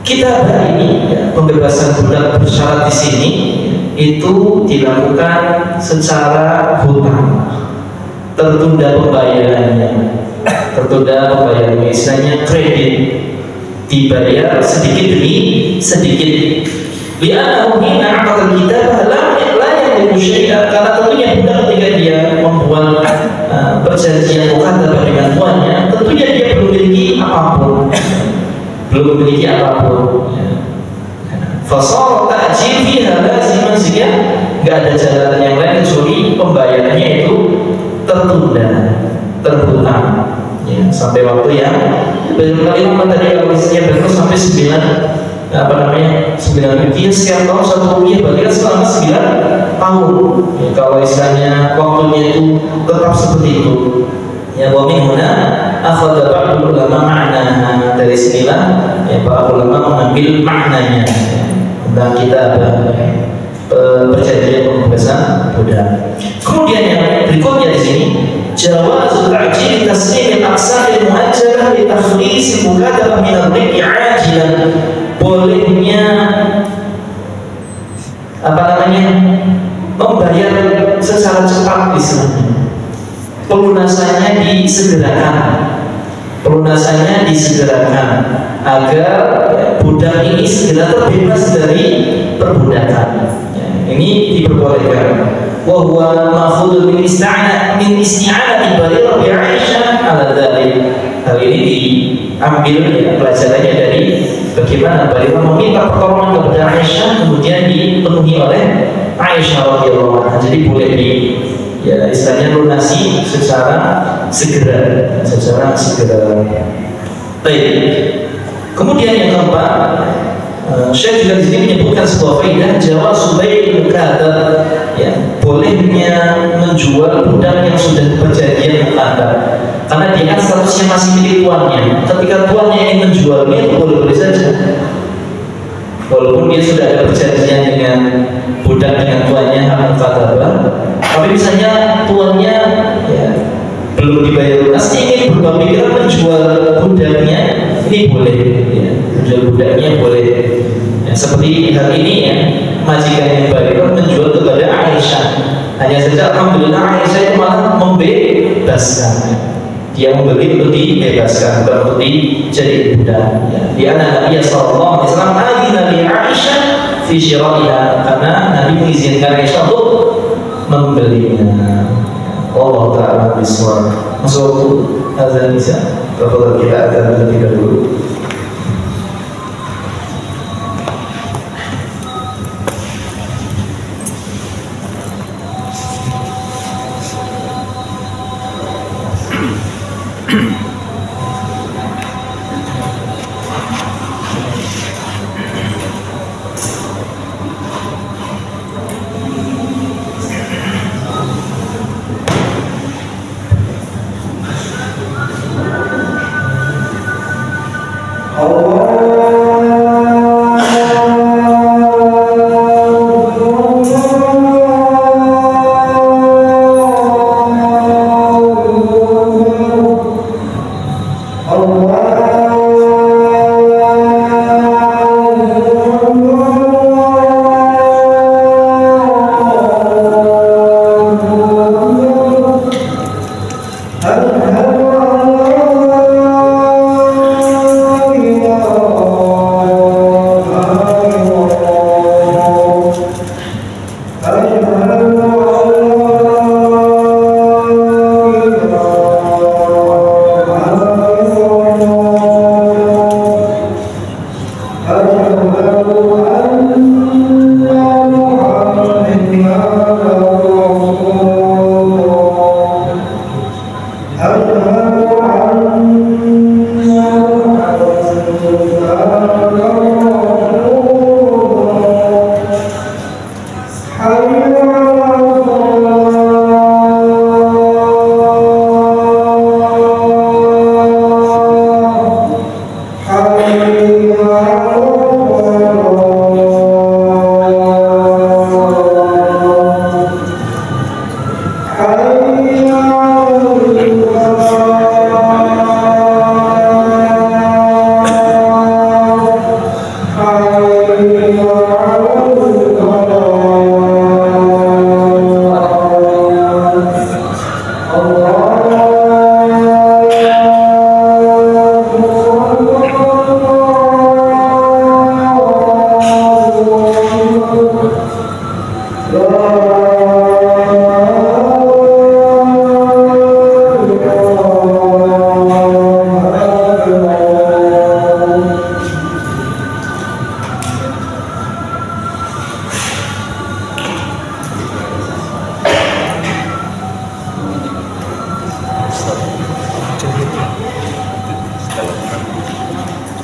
Kitabah ini ya, pembebasan budak bersyarat di sini itu dilakukan secara hutang, tertunda pembayarannya, istilahnya kredit, dibayar sedikit demi sedikit. Li'annahu hina 'aqada al-kitabah la yamliku syai'an, karena tentunya budak ketika dia membuat perjanjian mukatabah dengan tuannya, tentunya dia belum memiliki apapun. Fasara ta'jil fiha laziman, sehingga nggak ada jalan yang lain kecuali pembayarannya itu terhutang ya, sampai waktu yang berkali-kali tadi kalau isinya berikut sampai 9 rupiah setiap tahun 1 rupiah, berarti kan selama tahun ya, kalau istilahnya waktunya itu tetap seperti itu ya. Wa min huna akhadha ba'dul ulama ma'naha, dari sinilah ya para ulama mengambil maknanya ya, tentang kita perjanjian pembebasan budak. Kemudian yang berikutnya di sini jawazul ta'jil taslim al-aqsam al-muajjalah li takhlis al-mukataba min ar-riqi 'ajilan, bolehnya membayar secara cepat istilahnya, pelunasannya disegerakan agar budak ini segera terbebas dari perbudakan ya, ini diperbolehkan. Wa huwa ma'khudun min isti'anati Barirah bi Aisyah ala dzalik. Hal ini diambil ya, pelajarannya dari bagaimana Barirah meminta pertolongan kepada Aisyah, kemudian dipenuhi oleh Aisyah radhiyallahu anha. Jadi boleh ya istilahnya lunasi secara segera. Baik. Kemudian yang keempat, Syekh juga di sini menyebutkan sebuah faedah jawaz bai'il mukatab, ya, bolehnya menjual budak yang sudah perjanjian mukatab. Karena dia kan statusnya masih milik tuannya. Ketika tuannya ingin menjualnya, boleh-boleh saja. Walaupun dia sudah ada perjanjian dengan budak dengan tuannya hak mukatabah, tapi misalnya tuannya ya, belum dibayar lunas, ingin berubah pikiran menjual budaknya, ini boleh ya, menjual budaknya boleh ya, seperti hal ini ya, majikan yang Barirah menjual kepada Aisyah. Hanya saja alhamdulillah Aisyah yang malah membebaskan, dia membeli untuk dibebaskan, bukan untuk dijadi budak ya. Dia Nabi sallallahu alaihi wasallam adzina li Aisyah fi syira'iha, karena Nabi mengizinkan Aisyah untuk membelinya. Allah Ta'ala bismillah. Masuk waktu azan Isya, kalau kita akan terlebih dahulu.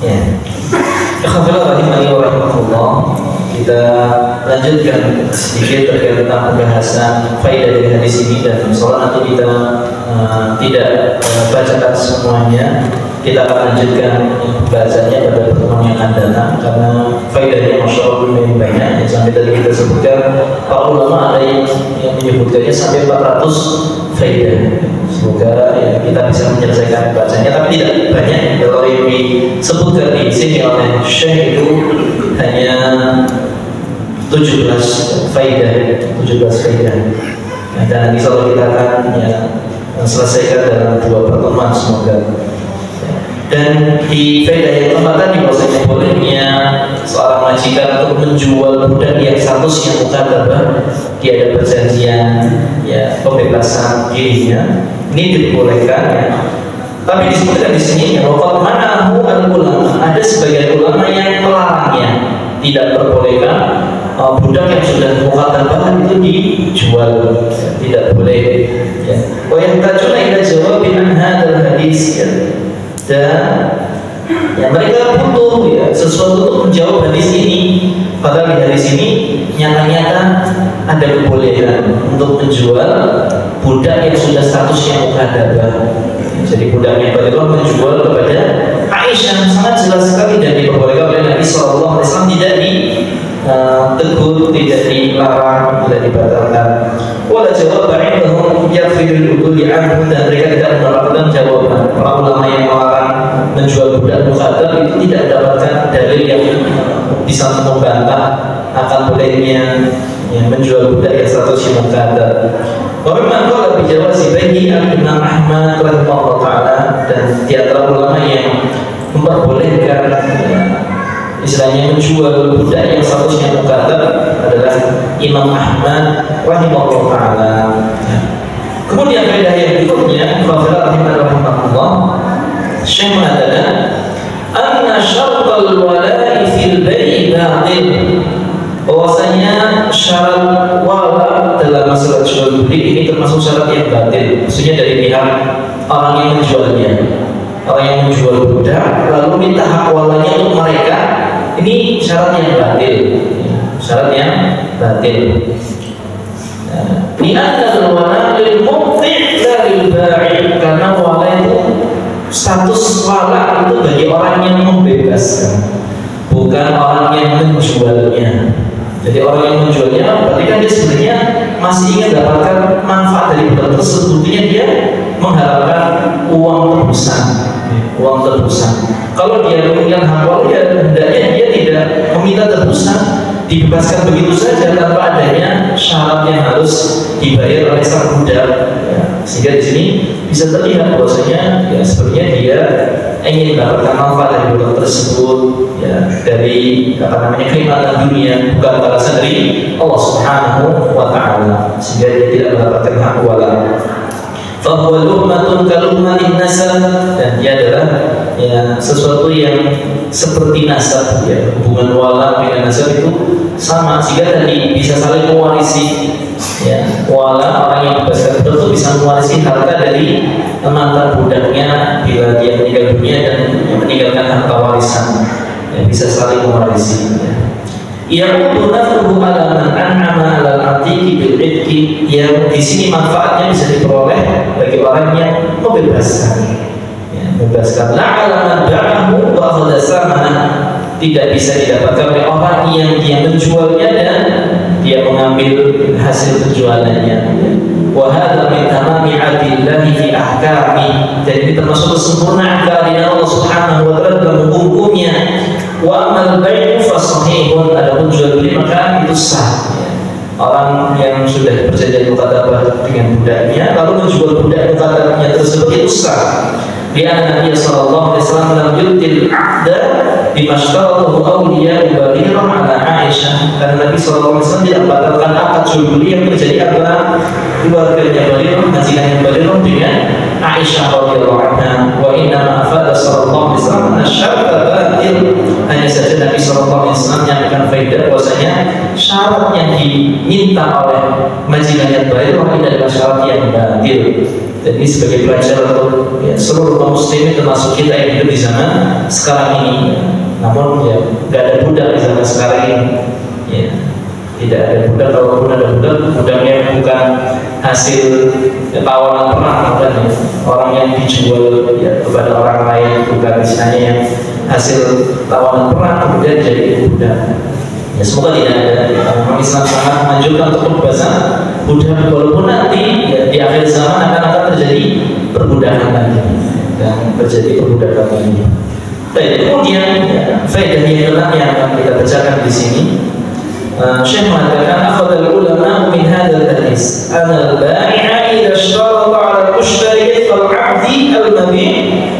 Ya, ikhwafillah rahimani wa rahmatullah. kita lanjutkan sedikit terkait tentang pembahasan faedah dari hadis ini, dan insyaallah nanti kita tidak bacakan semuanya. Kita akan lanjutkan pembahasannya pada pertemuan yang akan datang, karena faedahnya masya Allah lebih banyak. Yang sampai tadi kita sebutkan, para ulama ada yang menyebutkannya sampai 400 faedah. Semoga ya, kita bisa menyelesaikan bacanya, tapi tidak banyak. Kalau yang disebutkan di sini oleh Syekh itu hanya 17 faedah. Nah, dan insya Allah kita akan selesaikan dalam 2 pertemuan semoga. Dan di faedah yang keempat tadi, bahwasanya bolehnya seorang majikan untuk menjual budak yang statusnya mukhatabah, dia ada perjanjian ya pembebasan dirinya, ini dibolehkan ya. Tapi disebutkan di sini ya, waqad mana'ahu al-ulama, ada sebagian ulama yang melarangnya, tidak diperbolehkan budak yang sudah mukhatabah itu dijual, ya, tidak boleh ya. Wa yahtajuna ila jawabin an hadzal hadis ya. Dan ya, mereka butuh ya sesuatu untuk menjawab hadis ini. Padahal di hadis ini nyata-nyata ada kebolehan untuk menjual budak yang sudah statusnya mukhatabah. Jadi budaknya Badrullah menjual kepada Aisyah, sangat jelas sekali, dan diperbolehkan oleh Nabi SAW, tidak ditegur, tidak dilarang, tidak dibatalkan. Wala jawab ba'indahum yafidul udul anhu, dan mereka tidak mendapatkan jawaban. Para ulama yang melarang menjual budak mukhatab itu tidak mendapatkan dalil yang bisa membantah akan bolehnya menjual budak yang statusnya mukhatab. Wa mimman qala bi jawazi bai'i Imam Ahmad rahimahullah taala, dan di antara ulama yang memperbolehkan istilahnya menjual budak yang statusnya mukhatab adalah Imam Ahmad rahimahullah taala. Kemudian faedah yang berikutnya, rahimahullah, Syekh mengatakan anna syartal wala'i fil bai'i batil, bahwasanya syarat wala dalam masalah jual beli ini termasuk syarat yang batil. Maksudnya dari pihak orang yang menjualnya, orang yang menjual budak lalu minta hak walanya untuk mereka, ini syarat yang batil, syarat yang batil. Li'anna al-wala lil mubti' la lil ba'i, karena wala itu, status wala itu bagi orang yang membebaskan, bukan orang yang menjualnya. Jadi orang yang menjualnya berarti kan dia sebenarnya masih ingin dapatkan manfaat dari budak tersebut, buktinya dia mengharapkan uang tebusan. Kalau dia menginginkan hak wala, ya hendaknya dia tidak meminta tebusan, dibebaskan begitu saja tanpa adanya syarat yang harus dibayar oleh sang budak ya. Sehingga di sini bisa terlihat bahwasanya ya sebenarnya dia ingin mendapatkan manfaat dari budak tersebut ya, dari kenikmatan dunia, bukan balasan dari Allah Subhanahu wa taala, sehingga dia tidak mendapatkan hak wala. Fahuwa luhmatun kaluhmatin nasab, dan dia adalah ya sesuatu yang seperti nasab ya, hubungan wala dengan nasab itu sama, sehingga tadi bisa saling mewarisi ya. Wala, orang yang bebaskan budak itu bisa mewarisi harta dari mantan budaknya bila dia meninggal dunia dan meninggalkan harta warisan ya, bisa saling mewarisi ya. Ya'udu nafruhu ala man an'ama ala al-'atiqi bil 'idqi, yang di sini manfaatnya bisa diperoleh bagi orang yang membebaskan ya, membebaskan. La ala man ba'ahu wa akhadha samana, tidak bisa didapatkan oleh orang yang dia menjualnya dan dia mengambil hasil penjualannya. Wa hadza min tamami 'adillahi fi ahkami, dan ini termasuk kesempurnaan keadilan Allah Subhanahu wa taala dalam hukum-hukumnya. Wa amal bai'u fa sahihun, adapun jual beli maka itu sah. Orang yang sudah berjanji mukhatabah dengan budaknya lalu menjual budak mukhatabahnya tersebut itu sah. Lianna Nabi sallallahu alaihi wasallam lam yutil 'aqda bima syaratahu awliya Barirah ala Aisyah, karena Nabi sallallahu alaihi wasallam tidak membatalkan akad jual beli yang terjadi antara keluarganya Barirah, majikannya Barirah dengan Aisyah radhiyallahu anha. Wa inna ma afada sallallahu alaihi wasallam asy-syarta batil, hanya saja Nabi sallallahu alaihi wasallam menyampaikan faedah bahwasanya syarat yang diminta oleh majikannya Barirah ini adalah syarat yang batil. Dan ini sebagai pelajaran untuk ya, seluruh kaum muslimin termasuk kita yang hidup di zaman sekarang ini. Namun ya nggak ada budak di zaman sekarang ini. ya. Tidak ada budak, kalaupun ada budak, budaknya bukan hasil tawanan perang, bukan ya. Orang yang dijual ya, kepada orang lain, bukan misalnya yang hasil tawanan perang kemudian jadi budak. Ya semoga tidak ada. Memang Islam sangat menganjurkan untuk pembebasan budak, walaupun nanti ya, di akhir zaman akan terjadi perbudakan lagi dan terjadi perbudakan lagi. Baik, kemudian ya, faedah yang lain yang akan kita bacakan di sini. Syekh mengatakan akhadul ulama min hadzal hadis anna al-bai'a idza istarata 'ala al-mushtari fal-'abdi al-mabi'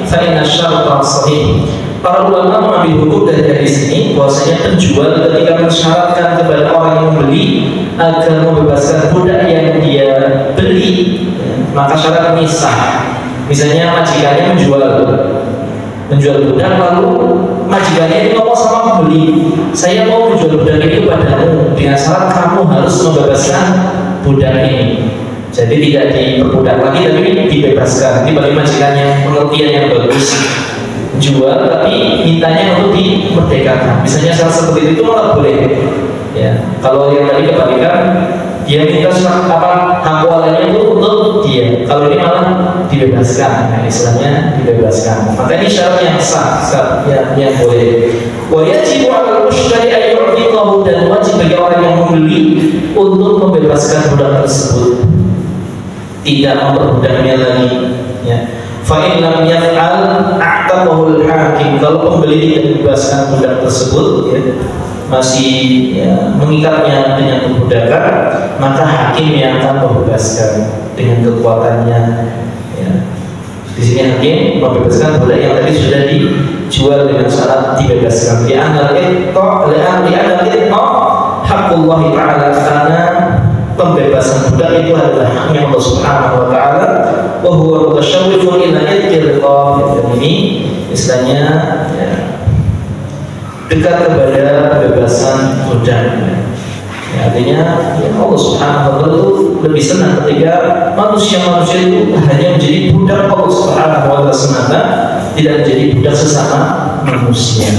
fa inna asy-syarta sahih. Para ulama mengambil hukum dari hadis ini bahwasanya penjual ketika mensyaratkan kepada orang yang membeli agar membebaskan budak yang dia beli, maka syarat ini sah. Misalnya majikannya menjual budak, lalu majikannya ini ngomong sama pembeli, saya mau menjual budak ini kepadamu dengan syarat kamu harus membebaskan budak ini. Jadi tidak diperbudak lagi tapi dibebaskan. Ini bagi majikannya pengertian yang bagus. Jual tapi mintanya untuk dimerdekakan. Misalnya salah seperti itu malah boleh. Ya, kalau yang tadi kebalikan dia minta hak walanya itu untuk dia. Kalau ini malah dibebaskan, nah, istilahnya dibebaskan. Maka ini syarat yang sah, yang boleh. Wa yajibu 'alal mushtari an yu'tiqahu, dan wajib bagi orang yang membeli untuk membebaskan budak tersebut, tidak memperbudaknya lagi. Ya. Fa in lam yaf'al a'taqahu al-hakim, kalau pembeli tidak membebaskan budak tersebut, ya, masih ya, mengikatnya dengan perbudakan, maka hakim yang akan membebaskan dengan kekuatannya. Ya. Di sini hakim membebaskan budak yang tadi sudah dijual dengan syarat dibebaskan. Di antara itu haqqullah ta'ala, karena pembebasan budak itu adalah haknya Allah Subhanahu wa taala. Wa huwa mutasyawwifun ila itqillah. Ini istilahnya ya, dekat kepada kebebasan budak. Ya, artinya ya Allah Subhanahu wa taala itu lebih senang ketika manusia-manusia itu hanya menjadi budak Allah Subhanahu wa taala semata, tidak menjadi budak sesama manusia.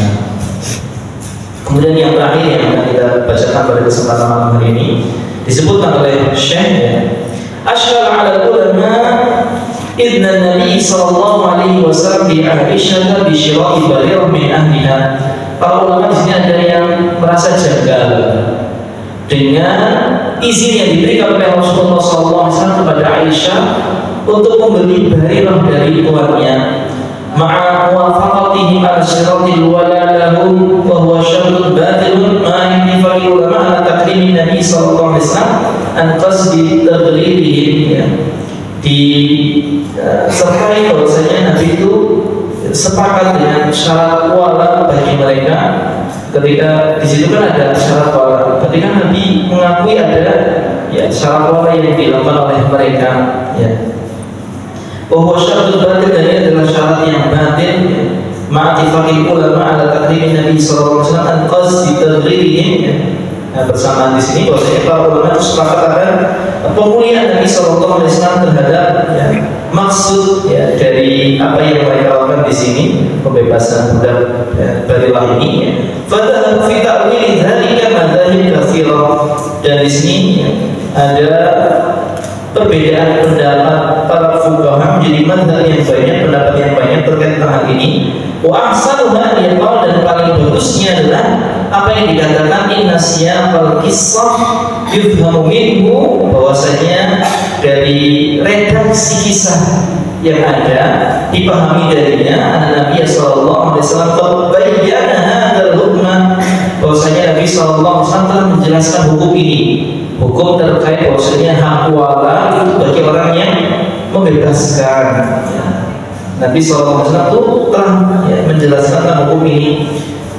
Kemudian yang terakhir yang akan kita bacakan pada kesempatan malam hari ini disebutkan oleh Syekh, ya, asyara 'ala ulama idna Nabi sallallahu alaihi wasallam bi Aisyah bi syira'i barir min ahliha. Para ulama di sini ada yang merasa janggal dengan izin yang diberikan oleh Rasulullah SAW kepada Aisyah untuk membeli barirah dari tuannya, ma'a muwafaqatihim ala syiratil wala lahum wa huwa syartun batilun ma intifaqi ulama ala takrimin Nabi sallallahu alaihi wasallam an qasdi taghlibihim. Ya, disertai bahwasanya Nabi itu sepakat dengan syarat wala bagi mereka. Ketika di situ kan ada syarat wala, ketika Nabi mengakui ada ya syarat wala yang dilakukan oleh mereka, ya, bahwa syarat batin dari adalah syarat yang batin, ya, ma'atifaqil ulama ala takrimin Nabi sallallahu alaihi wasallam an qasdi taghlibihim. Nah, bersamaan di sini bahwasanya para ulama itu sepakat akan pemulihan Nabi sallallahu alaihi wasallam terhadap ya, maksud ya, dari apa yang mereka lakukan di sini, pembebasan budak ya, barirah ini. Ya. Fadhhabu fi ta'wil dzalika madzahib katsirah, dan di sini ya, ada perbedaan pendapat para fuqaha menjadi madzhab yang banyak, pendapat yang banyak terkait hal ini. Wa ahsanuha yaqal, dan paling bagusnya adalah apa yang dikatakan inna siyaqal qissah yufhamu minhu, bahwasanya dari redaksi kisah yang ada dipahami darinya Nabi sallallahu alaihi wasallam bayyana hadzal hukma, bahwasanya Nabi sallallahu alaihi wasallam telah menjelaskan hukum ini, hukum terkait bahwasanya hak wala itu bagi orang yang membebaskan. Ya. Nabi sallallahu alaihi wasallam itu telah ya, menjelaskan tentang hukum ini.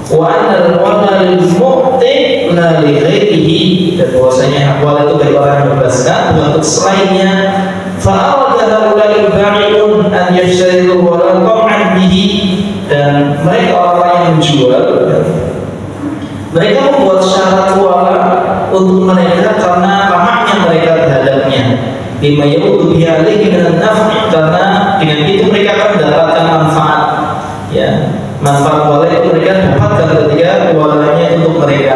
Wa anal wala lil mu'ti la li ghairihi, dan bahwasanya hak wala itu bagi orang yang membebaskan, bukan untuk selainnya. Fa'arada haula'il ba'i'un an yashtariu wala tam'an bihi, dan mereka orang yang menjual ya, mereka membuat syarat wala untuk mereka karena tamaknya mereka terhadapnya. Lima yaudu bi'alaihi minan naf'i, karena dengan itu mereka akan mendapatkan manfaat. Ya, manfaat wala itu mereka dapatkan ketika walanya untuk mereka.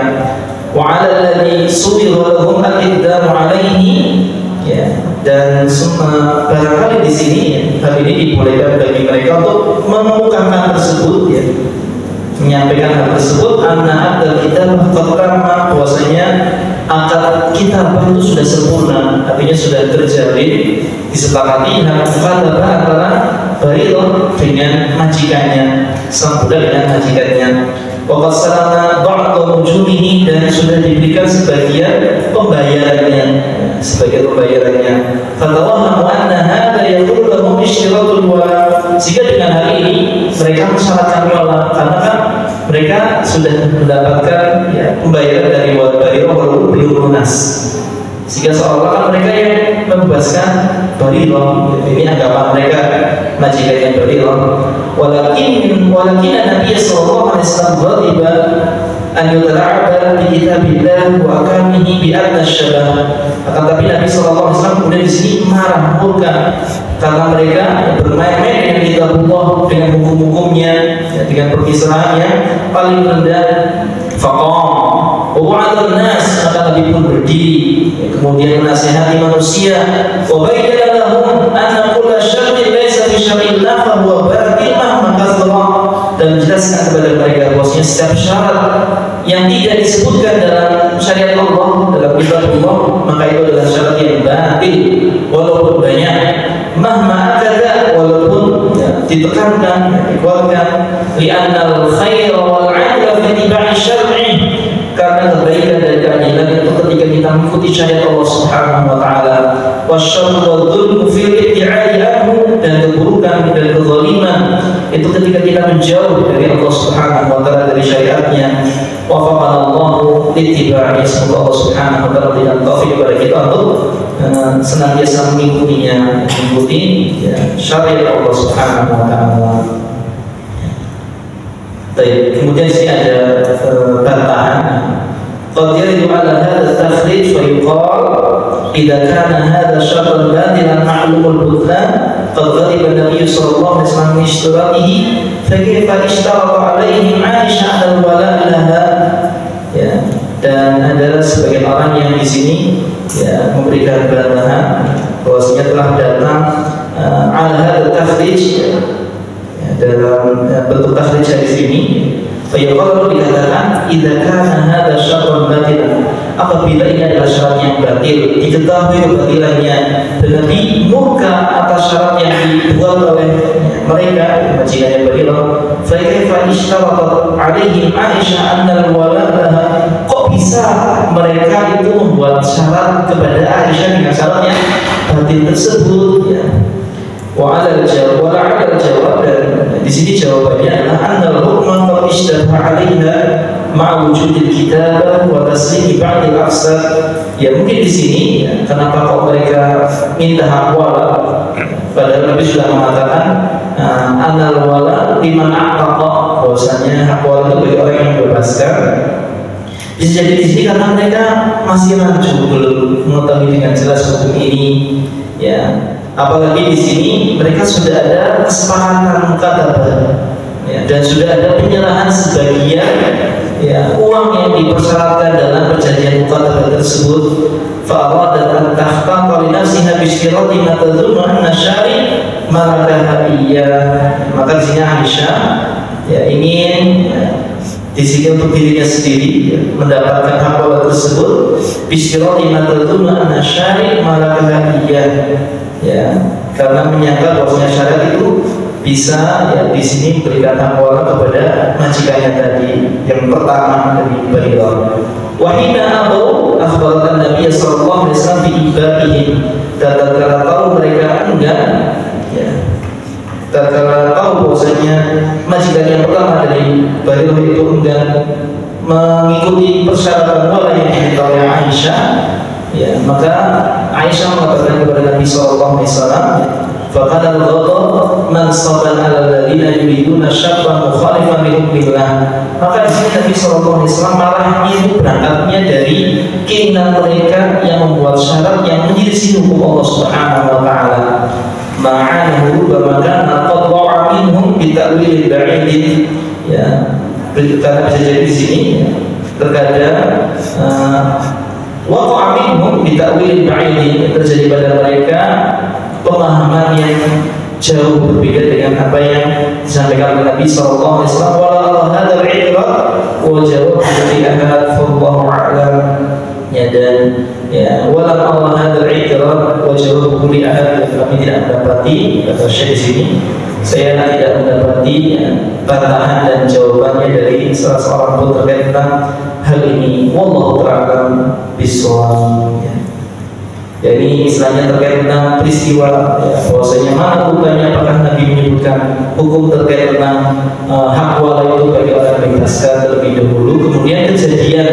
wa 'ala alladhi suwira lahum al-iqdamu 'alaihi, ya, dan barangkali di sini hal ini dibolehkan bagi mereka untuk menemukan hal tersebut, ya, menyampaikan hal tersebut. Anna akad kitab pertama, bahwasanya akad kitab itu sudah sempurna, artinya sudah terjalin, disepakati hal mukhatabah antara Barirah dengan majikannya, sang budak dengan majikannya. Waqad salama ba'd wujuhihi, dan sudah diberikan sebagian pembayarannya, Fatawahhamu anna hadha yaqulu lahum ishtiratul wala, sehingga dengan hal ini mereka mensyaratkan wala, karena kan mereka sudah mendapatkan, ya, pembayaran dari Barirah walaupun belum lunas, sehingga seolah-olah mereka yang membebaskan Barirah. Ini anggapan mereka, majikannya Barirah. Walakin Nabi sallallahu alaihi wasallam ghadiba an yutala'aba bi kitabillah wa akamihi bi adna syabah. Akan tapi Nabi sallallahu alaihi wasallam kemudian di sini marah, murka, karena mereka bermain-main dengan kitabullah, dengan hukum-hukumnya, ya, dengan perpisahannya paling rendah. Faqam wa wa'adhan nas, maka Nabi pun berdiri, ya, kemudian menasihati manusia. Wa bayyana lahum anna kulla syartin laysa fi syar'illah fa huwa batil mahma kathara, dan menjelaskan kepada mereka bahwasanya setiap syarat yang tidak disebutkan dalam syariat Allah, dalam kitab Allah, maka itu adalah syarat yang batil walaupun banyak. Mahma akada, walaupun, ya, ditekankan, dikuatkan. Li'annal khaira wal 'adla fi ittiba'i syar'i, karena kebaikan dan keadilan itu ketika kita mengikuti syariat Allah Subhanahu wa taala. Wasyarru wal dzulmu fil ibti'adi anhu, dan keburukan dan kezaliman itu ketika kita menjauh dari Allah Subhanahu wa taala, dari syariatnya. Wafaqanallahu littiba'i, semoga Allah Subhanahu wa taala berikan taufik kepada kita untuk senantiasa mengikutinya, mengikuti, ya, syariat Allah Subhanahu wa taala. Baik, kemudian sini ada bantahan. Qad yaridu 'ala hadha at-takhrij fa yuqal idza kana hadha syartan batilan ma'lumul butlan qad ghadiba an-nabiy sallallahu alaihi wasallam ishtiratihi fa kayfa ishtarata 'alaihi 'Aisyah al-wala' laha. Ya, dan ada sebagian orang yang di sini, ya, memberikan bantahan bahwasanya telah datang 'ala hadha at-takhrij, dalam bentuk takhrij di sini. Fayaqalu, dikatakan idza kana hadza syartan batilan, apabila ini adalah syarat yang batil, diketahui kebatilannya, dan Nabi murka atas syarat yang dibuat oleh mereka, majikannya Barirah. Fa kaifa ishtaratat 'alaihim Aisyah anna al-wala' laha, kok bisa mereka itu membuat syarat kepada Aisyah dengan syarat yang batil tersebut, ya. Wa 'ala al-jawab, dan di sini jawabannya adalah annal hukma qad ishtabaha 'alaiha ma'a wujudil kitabah wa taslimi ba'd al-aqsar. Ya, mungkin di sini, ya, kenapa kok mereka minta hak wala, padahal Nabi sudah mengatakan annal wala liman a'taqa, bahwasanya hak wala itu bagi orang yang membebaskan. Bisa jadi di sini karena mereka masih ragu, belum mengetahui dengan jelas hukum ini, ya. Apalagi di sini mereka sudah ada kesepakatan mukhatabah, ya, dan sudah ada penyerahan sebagian, ya, uang yang dipersyaratkan dalam perjanjian mukhatabah tersebut. Fa'aradat an tahqaqa li nafsiha bi ishtirati ma tadhunnu anna syari' malakaha iyyah. Maka di sini Aisyah, ya, ingin, ya, di sini untuk dirinya sendiri, ya, mendapatkan hak wala tersebut bi ishtirati ma tadhunnu anna syari' malakaha iyyah. Ya, karena menyangka bahwasanya syariat itu bisa, ya, di sini berikan hak wala kepada majikannya tadi yang pertama dari Barirah. Wahina atau akhbaratan Nabi sallallahu alaihi wasallam bi ibadihim, dan tatkala tahu mereka enggak, ya, tatkala tahu bahwasanya majikan yang pertama dari Barirah itu enggak mengikuti persyaratan wala yang diminta oleh Aisyah, ya, maka Aisyah mengatakan kepada Nabi sallallahu alaihi wasallam, faqala al-ghadab mansaban 'ala alladziina yuriduna syartan mukhalifan li hukmillah. Maka di sini Nabi sallallahu alaihi wasallam marahnya itu berangkatnya dari keinginan mereka yang membuat syarat yang menyelisih hukum Allah Subhanahu wa taala. Ma'anahu wa kana qad wa'a minhum bi ta'wil ba'id, ya, karena bisa jadi di sini, ya, terkadang waqa'a minhum bi ta'wil ba'id, terjadi pada mereka pemahaman yang jauh berbeda dengan apa yang disampaikan oleh Nabi sallallahu alaihi wasallam. Wala hadzal i'tirad wa jawab dari ahad wallahu a'lam. Ya, dan ya wala Allah hadzal i'tirad wa jawab li ahad, kami tidak mendapati, kata Syekh di sini, saya tidak mendapati bantahan dan jawabannya dari salah seorang pun terkait tentang hal ini. Wallahu ta'ala bishawab. Jadi istilahnya terkait tentang peristiwa, ya, bahwasanya mana bukannya apakah Nabi menyebutkan hukum terkait tentang hak wala itu bagi orang bebaskan terlebih dahulu, kemudian kejadian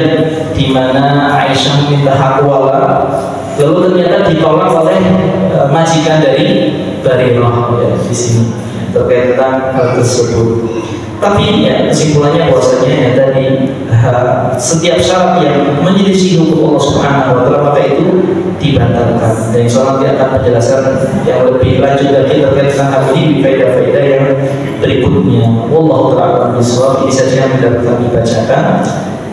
di mana Aisyah minta hak wala lalu ternyata ditolak oleh majikan dari Barirah, ya, di sini terkait tentang hal tersebut. Tapi ya kesimpulannya bahwasanya ya tadi setiap syarat yang menyelisih hukum Allah Subhanahu wa taala maka itu dibatalkan. Dan insyaallah dia akan menjelaskan yang lebih lanjut lagi terkait dengan hal ini faedah-faedah yang berikutnya. Wallahu ta'ala bishawab. Ini saja yang bisa kami bacakan,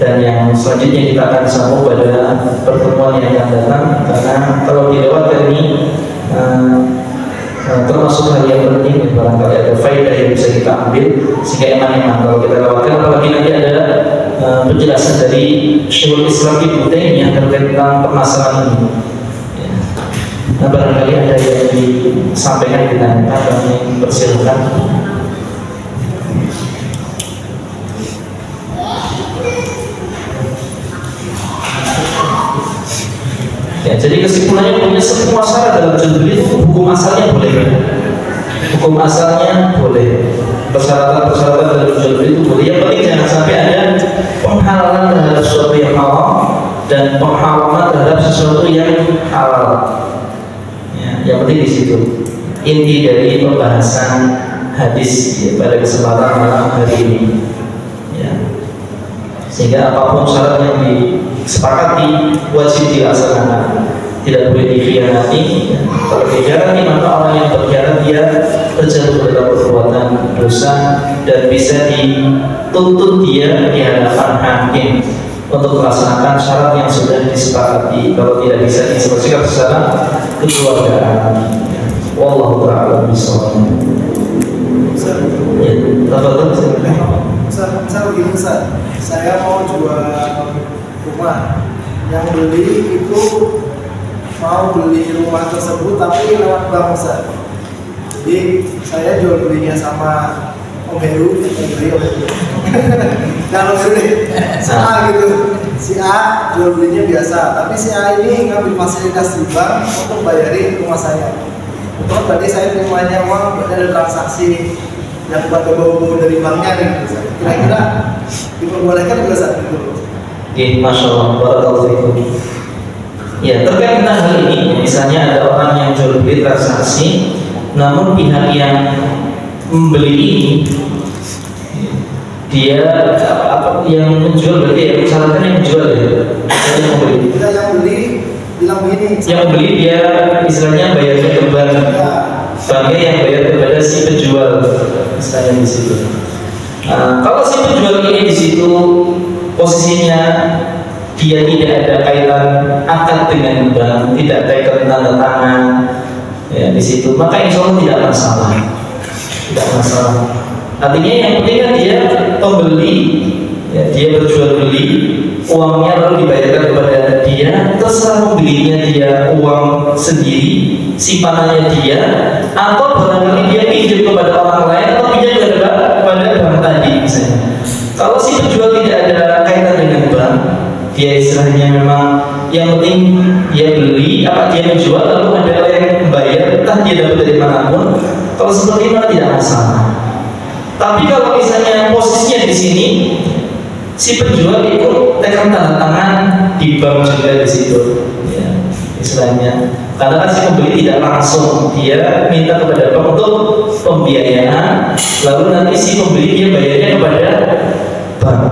dan yang selanjutnya kita akan sambung pada pertemuan yang akan datang, karena kalau dilewatkan ini termasuk hal yang penting, barangkali ada faedah yang bisa kita ambil sehingga eman-eman kalau kita lewatkan, apalagi nanti ada penjelasan dari Syekhul Islam Ibnu Taimiyah terkait tentang permasalahan ini. Ya. Nah, barangkali ada yang disampaikan, ditanyakan, kami persilakan. Ya, jadi kesimpulannya punya semua syarat dalam jual beli itu hukum asalnya boleh. Hukum asalnya boleh. Persyaratan-persyaratan dalam jual beli itu boleh. Yang penting jangan sampai ada penghalalan terhadap sesuatu yang haram dan pengharaman terhadap sesuatu yang halal. Ya, yang penting di situ inti dari pembahasan hadis ya, pada kesempatan malam hari ini. Ya. Sehingga apapun syarat yang disepakati wajib dilaksanakan, tidak boleh dikhianati. Kalau dikhianati maka orang yang berkhianat dia terjatuh dalam perbuatan dosa dan bisa dituntut dia di hadapan hakim untuk melaksanakan syarat yang sudah disepakati. Kalau tidak bisa diselesaikan secara kekeluargaan. Wallahu ta'ala bishawab. Ya, tafadhol. Saya begini, saya mau jual rumah, yang beli itu mau beli rumah tersebut tapi lewat bank, Ustaz. Jadi saya jual belinya sama Om Heru, kalau beli si A gitu, si A jual belinya biasa, tapi si A ini ngambil fasilitas di bank untuk bayarin rumah saya. Betul, berarti saya terimanya uang, berarti ada transaksi yang buat bau-bau dari banknya gitu. Kira-kira diperbolehkan juga saat itu? Masya Allah, barakallahu fikum. Ya, terkait tentang hal ini, misalnya ada orang yang jual beli transaksi, namun pihak yang membeli ini dia yang menjual, berarti ya misalkan yang menjual ya, yang membeli. Kita yang beli bilang begini. Yang beli dia istilahnya bayarnya ke bank, banknya yang bayar kepada si penjual, misalnya di situ. Kalau si penjual ini di situ posisinya dia tidak ada kaitan akad dengan bank, tidak ada kaitan tanda tangan, ya di situ, maka insya Allah tidak masalah, tidak masalah. Artinya yang penting kan dia pembeli, ya, dia berjual beli, uangnya lalu dibayarkan kepada dia, terserah pembelinya dia uang sendiri, simpanannya dia, atau barangkali dia pinjam kepada orang lain atau pinjam kepada bank tadi misalnya. Kalau si penjual tidak ada kaitan dengan bank, dia istilahnya memang yang penting dia beli apa dia menjual lalu ada yang membayar, entah dia dapat dari manapun. Kalau seperti itu tidak masalah. Tapi kalau misalnya posisinya di sini, si penjual itu tekan tanda tangan di bank juga di situ, ya, istilahnya. Karena kan si pembeli tidak langsung, dia minta kepada bank untuk pembiayaan, lalu nanti si pembeli dia bayarnya kepada bank.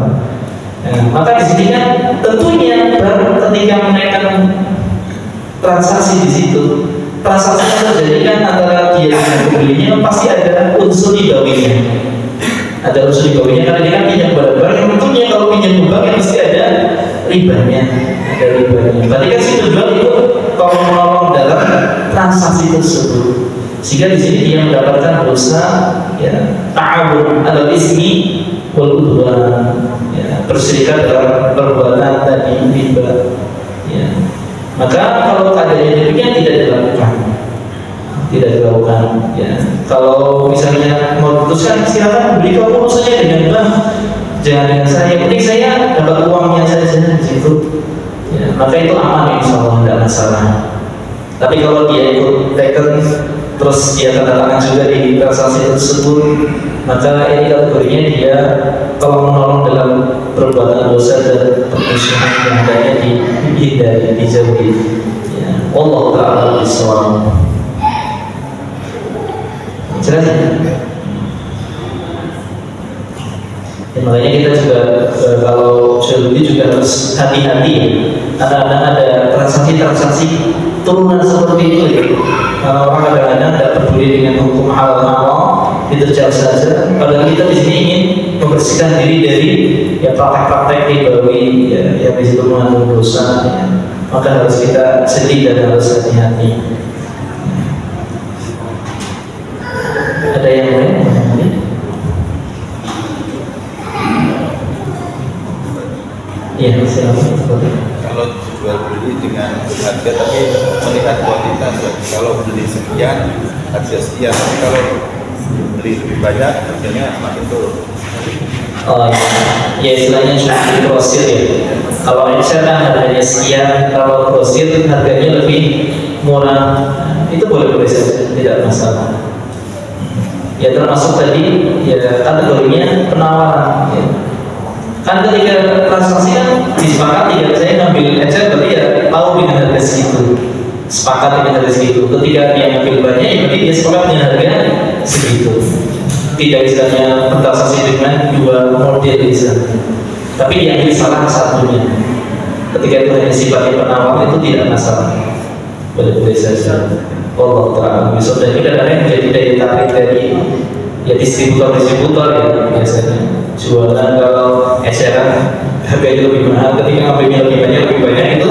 Nah, maka di sini kan tentunya bank ketika menaikkan transaksi di situ, transaksi yang terjadi kan antara dia dengan pembelinya pasti ada unsur ribawinya. Ada unsur ribawinya karena dia kan pinjam kepada bank yang tentunya kalau kalau pinjam bank ya pasti ada ribanya, Berarti kan si penjual itu kalau menolong dalam transaksi tersebut, sehingga di sini dia mendapatkan dosa ya ta'awun alal ismi wal udwan, ya, berserikat dalam perbuatan tadi riba. Ya. Maka kalau keadaannya demikian tidak dilakukan, ya. Kalau misalnya mau putuskan silakan beli kamu urusannya dengan bank, jangan dengan saya, penting saya dapat uangnya saja di situ. Ya, maka itu aman, insya Allah tidak masalah. Tapi kalau dia ikut taken terus dia tanda tangan juga di transaksi tersebut, maka ini kategorinya dia kalau menolong dalam perbuatan dosa dan permusuhan yang adanya dihindari, dijauhi. Ya, Allah Ta'ala bisawab. Jelas ya? Ya, makanya kita juga kalau jual beli juga harus hati-hati. Kadang-kadang ada transaksi-transaksi turunan seperti itu ya. Kalau orang kadang-kadang tidak peduli dengan hukum halal diterjang saja. Padahal kita di sini ingin membersihkan diri dari ya praktek-praktek ribawi ya, yang di situ mengandung dosa. Ya. Maka harus kita sedih dan harus hati-hati. Ada yang lain? Ya, silakan. Kalau jual beli dengan harga tapi melihat kualitas, kalau beli sekian harga sekian, tapi kalau beli lebih banyak harganya semakin turun. Oh ya, istilahnya jual grosir ya. Kalau misalnya harganya sekian, kalau grosir harganya lebih murah, itu boleh saja, tidak masalah. Ya termasuk tadi ya kategorinya penawaran. Ya. Kan ketika transaksi kan disepakati ya, saya ngambil aja berarti ya tahu dengan harga segitu, sepakat dengan harga segitu. Ketika dia ngambil banyak ya berarti dia sepakat dengan harga segitu. Tidak istilahnya transaksi dengan dua model bisa, tapi yang ini salah satunya. Ketika itu hanya sifatnya penawar itu tidak masalah, boleh saja. Allah Ta'ala bisa, dan kadang-kadang jadi daya tarik dari ya distributor ya biasanya. Jualan kalau eceran harganya lebih mahal, ketika ngambilnya lebih banyak itu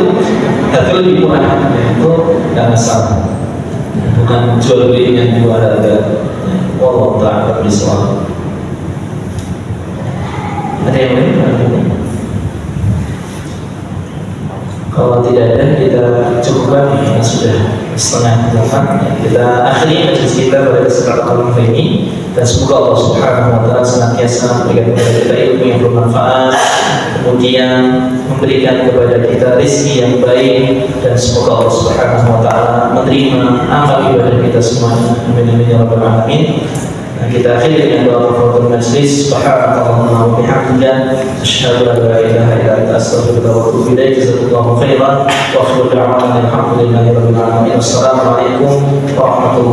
harga lebih murah, itu tidak masalah. Bukan jual beli dengan dua harga. Allah Ta'ala bisawab. Ada yang lain? Kalau tidak ada kita cukupkan, ya, sudah setengah 8. Kita akhiri majelis kita pada kesempatan kali ini, dan semoga Allah Subhanahu wa Ta'ala senantiasa memberikan kepada kita ilmu yang bermanfaat, kemudian memberikan kepada kita rezeki yang baik, dan semoga Allah Subhanahu wa Ta'ala menerima amal ibadah kita semuanya. Amin amin ya rabbal alamin. Kita akhiri dengan doa kafaratul majlis. Subhanakallahumma wa bihamdika asyhadu an la ilaha illa anta astaghfiruka wa atubu ilaik. Jazakallahu khairan wa akhiru da'wana alhamdulillahi rabbil alamin. Assalamualaikum warahmatullahi wabarakatuh.